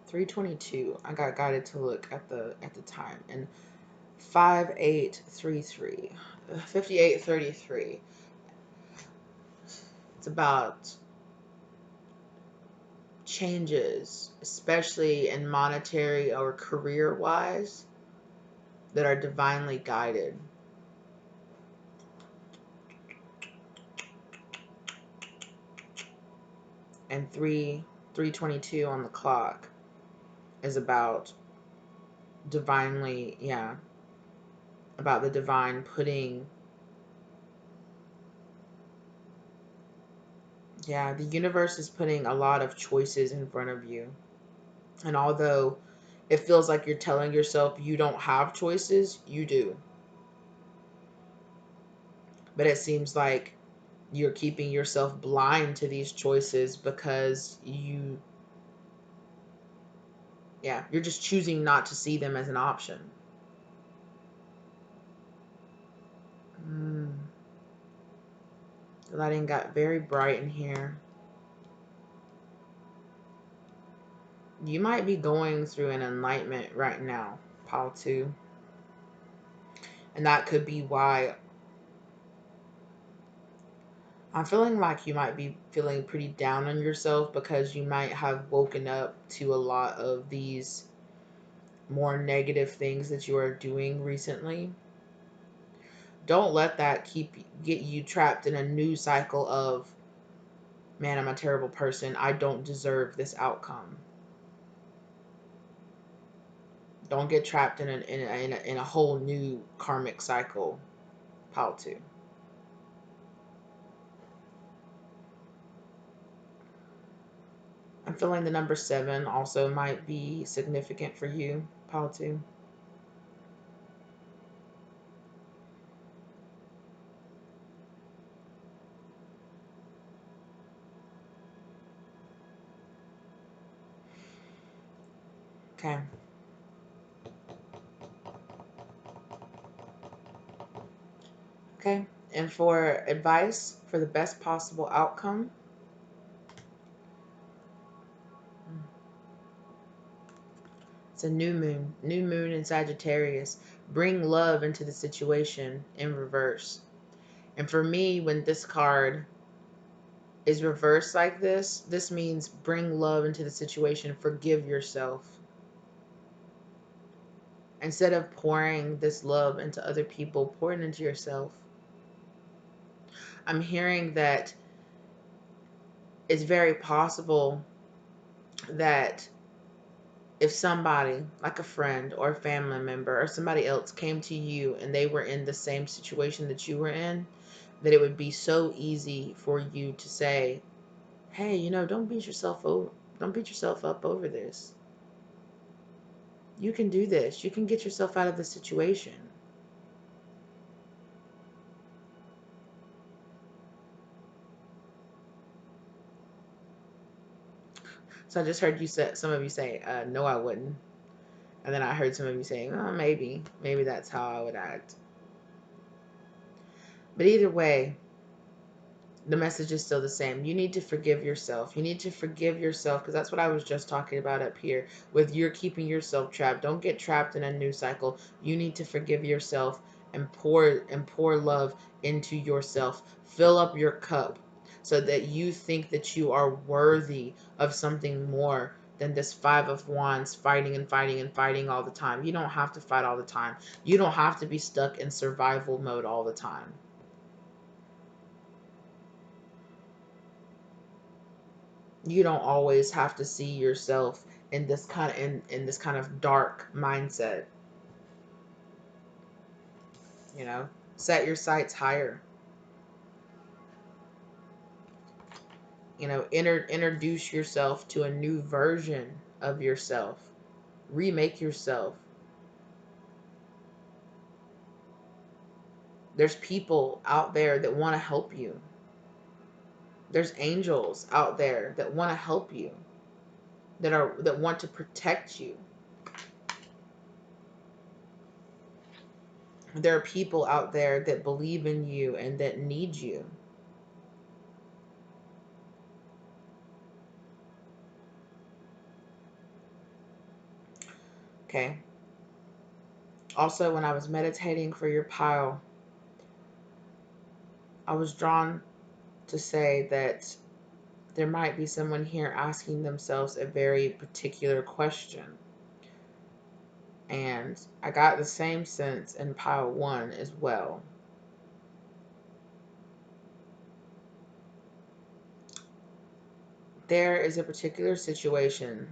3:22. I got guided to look at the time, and 5833, 5833. It's about changes, especially in monetary or career wise, that are divinely guided. And 322 on the clock is about divinely, yeah, about the divine putting, yeah, the universe is putting a lot of choices in front of you. And although it feels like you're telling yourself you don't have choices, you do. But it seems like you're keeping yourself blind to these choices because you're just choosing not to see them as an option. Mm. The lighting got very bright in here. You might be going through an enlightenment right now, Paul 2. And that could be why I'm feeling like you might be feeling pretty down on yourself because you might have woken up to a lot of these more negative things that you are doing recently. Don't let that get you trapped in a new cycle of, man, I'm a terrible person. I don't deserve this outcome. Don't get trapped in a whole new karmic cycle. Pile 2. I'm feeling the number 7 also might be significant for you. Pile 2. Okay. Okay. And for advice for the best possible outcome, it's a new moon. New moon in Sagittarius. Bring love into the situation in reverse. And for me, when this card is reversed like this means bring love into the situation. Forgive yourself. Instead of pouring this love into other people, pour it into yourself. I'm hearing that it's very possible that if somebody, like a friend or a family member or somebody else, came to you and they were in the same situation that you were in, that it would be so easy for you to say, hey, don't beat yourself over. Don't beat yourself up over this. You can do this. You can get yourself out of the situation. So I just heard some of you say, no, I wouldn't. And then I heard some of you saying, oh, maybe that's how I would act. But either way, the message is still the same. You need to forgive yourself. You need to forgive yourself, because that's what I was just talking about up here with you're keeping yourself trapped. Don't get trapped in a new cycle. You need to forgive yourself and pour love into yourself. Fill up your cup so that you think that you are worthy of something more than this 5 of Wands fighting and fighting and fighting all the time. You don't have to fight all the time. You don't have to be stuck in survival mode all the time. You don't always have to see yourself in this kind of in this kind of dark mindset. Set your sights higher. Introduce yourself to a new version of yourself. Remake yourself. There's people out there that want to help you. There's angels out there that want to help you, that want to protect you. There are people out there that believe in you and that need you. Okay. Also, when I was meditating for your pile, I was drawn to say that there might be someone here asking themselves a very particular question. And I got the same sense in pile 1 as well. There is a particular situation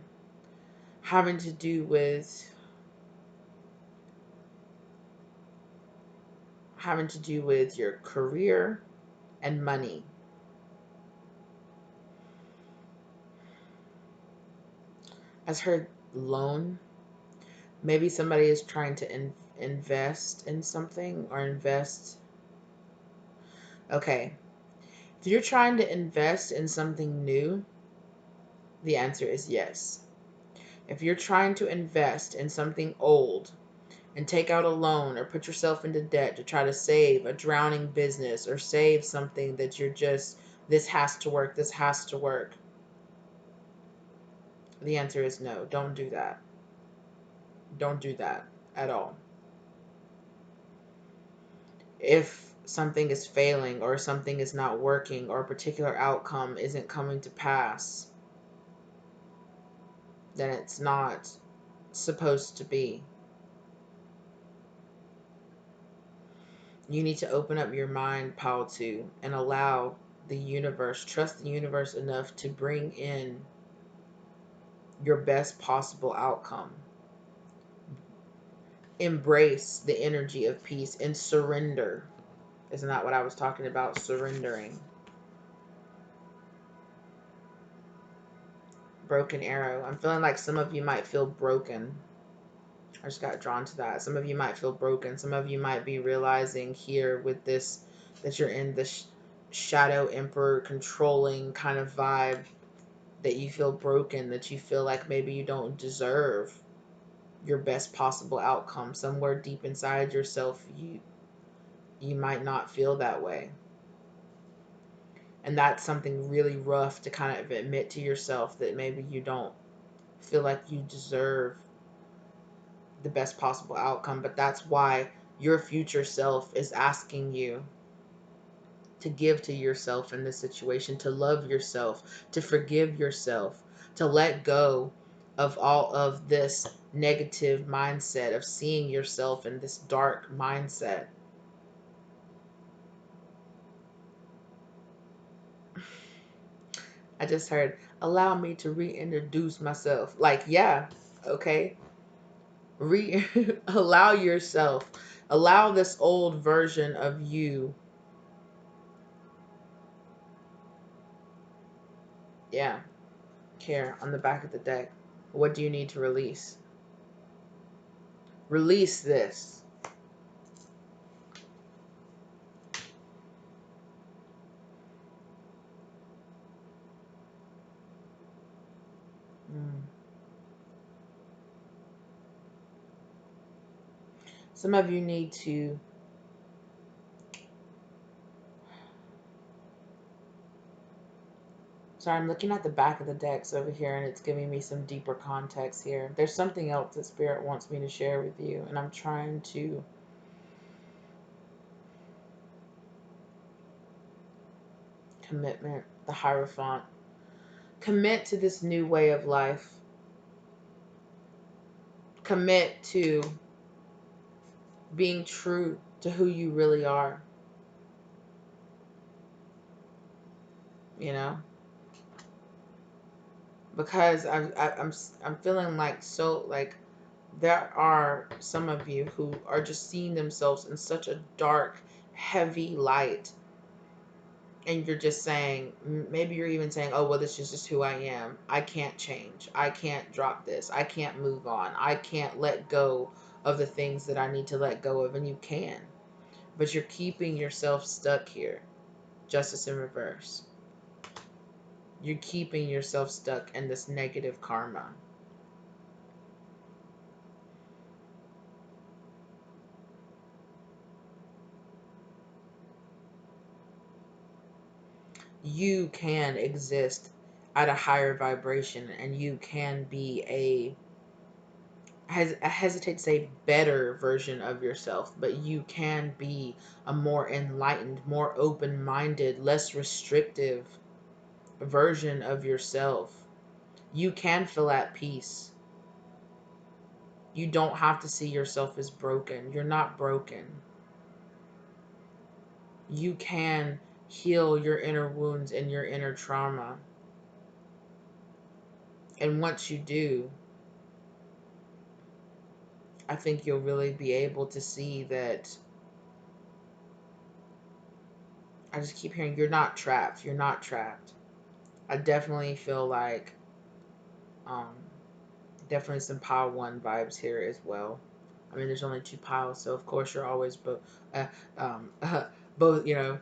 having to do with your career and money. As heard loan. Maybe somebody is trying to invest in something or invest. Okay. If you're trying to invest in something new, the answer is yes. If you're trying to invest in something old and take out a loan or put yourself into debt to try to save a drowning business or save something that you're just, this has to work, this has to work, the answer is no. Don't do that. Don't do that at all. If something is failing or something is not working or a particular outcome isn't coming to pass, then it's not supposed to be. You need to open up your mind, Pal 2, and allow the universe, trust the universe enough to bring in your best possible outcome. Embrace the energy of peace and surrender. Isn't that what I was talking about? Surrendering. Broken arrow. I'm feeling like some of you might feel broken. I just got drawn to that. Some of you might feel broken. Some of you might be realizing here with this that you're in this shadow emperor controlling kind of vibe, that you feel broken, that you feel like maybe you don't deserve your best possible outcome. Somewhere deep inside yourself, you might not feel that way. And that's something really rough to kind of admit to yourself, that maybe you don't feel like you deserve the best possible outcome. But that's why your future self is asking you to give to yourself in this situation, to love yourself, to forgive yourself, to let go of all of this negative mindset of seeing yourself in this dark mindset. I just heard, allow me to reintroduce myself. Like, yeah, okay. Allow yourself, allow this old version of you. Yeah, here on the back of the deck. What do you need to release? Release this. Mm. Some of you need to, sorry, I'm looking at the back of the decks over here and it's giving me some deeper context here. There's something else that Spirit wants me to share with you, and I'm trying to commitment, the Hierophant. Commit to this new way of life. Commit to being true to who you really are. You know? Because I'm feeling like, so like there are some of you who are just seeing themselves in such a dark, heavy light, and you're just saying, maybe you're even saying, oh well, this is just who I am. I can't change. I can't drop this. I can't move on. I can't let go of the things that I need to let go of. And you can, but you're keeping yourself stuck here. Justice in reverse. You're keeping yourself stuck in this negative karma. You can exist at a higher vibration, and you can be I hesitate to say better version of yourself, but you can be a more enlightened, more open-minded, less restrictive version of yourself. You can feel at peace. You don't have to see yourself as broken. You're not broken. You can heal your inner wounds and your inner trauma. And once you do, I think you'll really be able to see that. I just keep hearing, you're not trapped. You're not trapped. I definitely feel like um, definitely some pile one vibes here as well. I mean, there's only two piles, so of course you're always both, um, both, you know,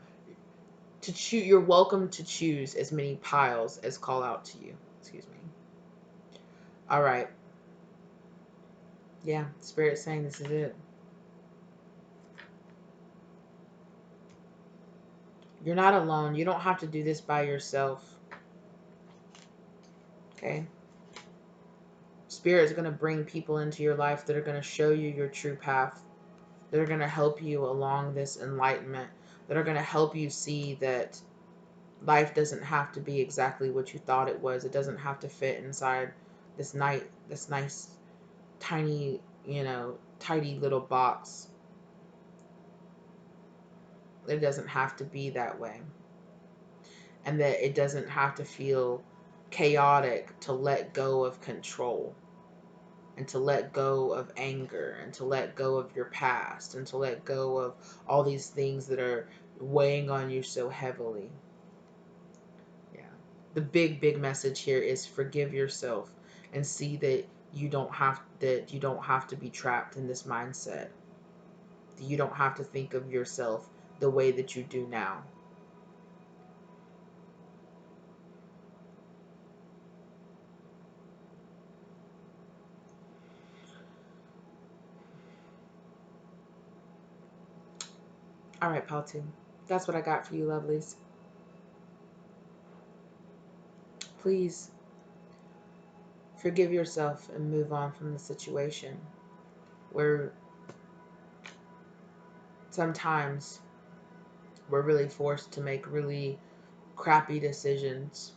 to choose. You're welcome to choose as many piles as call out to you. Excuse me. All right. Yeah, Spirit's saying this is it. You're not alone. You don't have to do this by yourself. Okay? Spirit is going to bring people into your life that are going to show you your true path. That are going to help you along this enlightenment. that are going to help you see that life doesn't have to be exactly what you thought it was. It doesn't have to fit inside this nice, tiny, tidy little box. It doesn't have to be that way. And that it doesn't have to feel chaotic to let go of control, and to let go of anger, and to let go of your past, and to let go of all these things that are weighing on you so heavily. Yeah. The big message here is forgive yourself and see that you don't have to be trapped in this mindset. You don't have to think of yourself the way that you do now. All right, Paltu. That's what I got for you, lovelies. Please forgive yourself and move on from the situation where sometimes we're really forced to make really crappy decisions.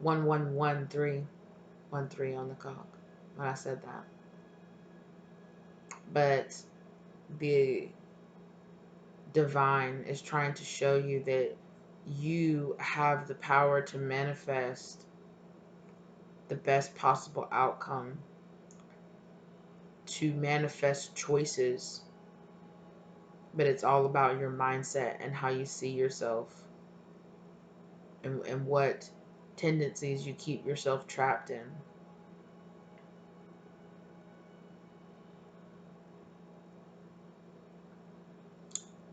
1113 on the clock when I said that. But the divine is trying to show you that you have the power to manifest the best possible outcome, to manifest choices, but it's all about your mindset and how you see yourself, and what tendencies you keep yourself trapped in.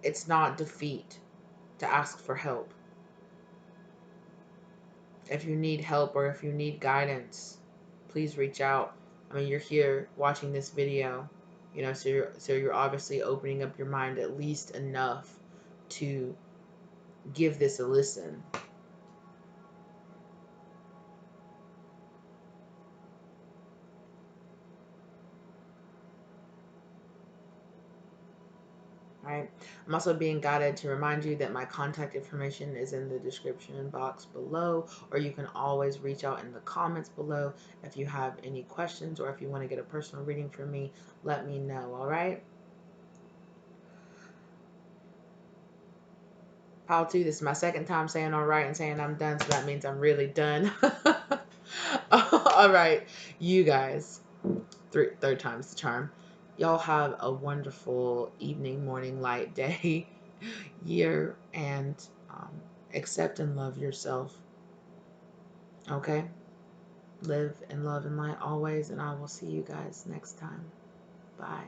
It's not defeat to ask for help. If you need help or if you need guidance, please reach out. I mean, you're here watching this video, so you're obviously opening up your mind at least enough to give this a listen. Right. I'm also being guided to remind you that my contact information is in the description box below, or you can always reach out in the comments below if you have any questions, or if you want to get a personal reading from me, let me know. All right. Pile 2, this is my second time saying all right and saying I'm done, so that means I'm really done. All right, you guys, third time's the charm. Y'all have a wonderful evening, morning, light, day, year, and accept and love yourself. Okay? Live and love and light always, and I will see you guys next time. Bye.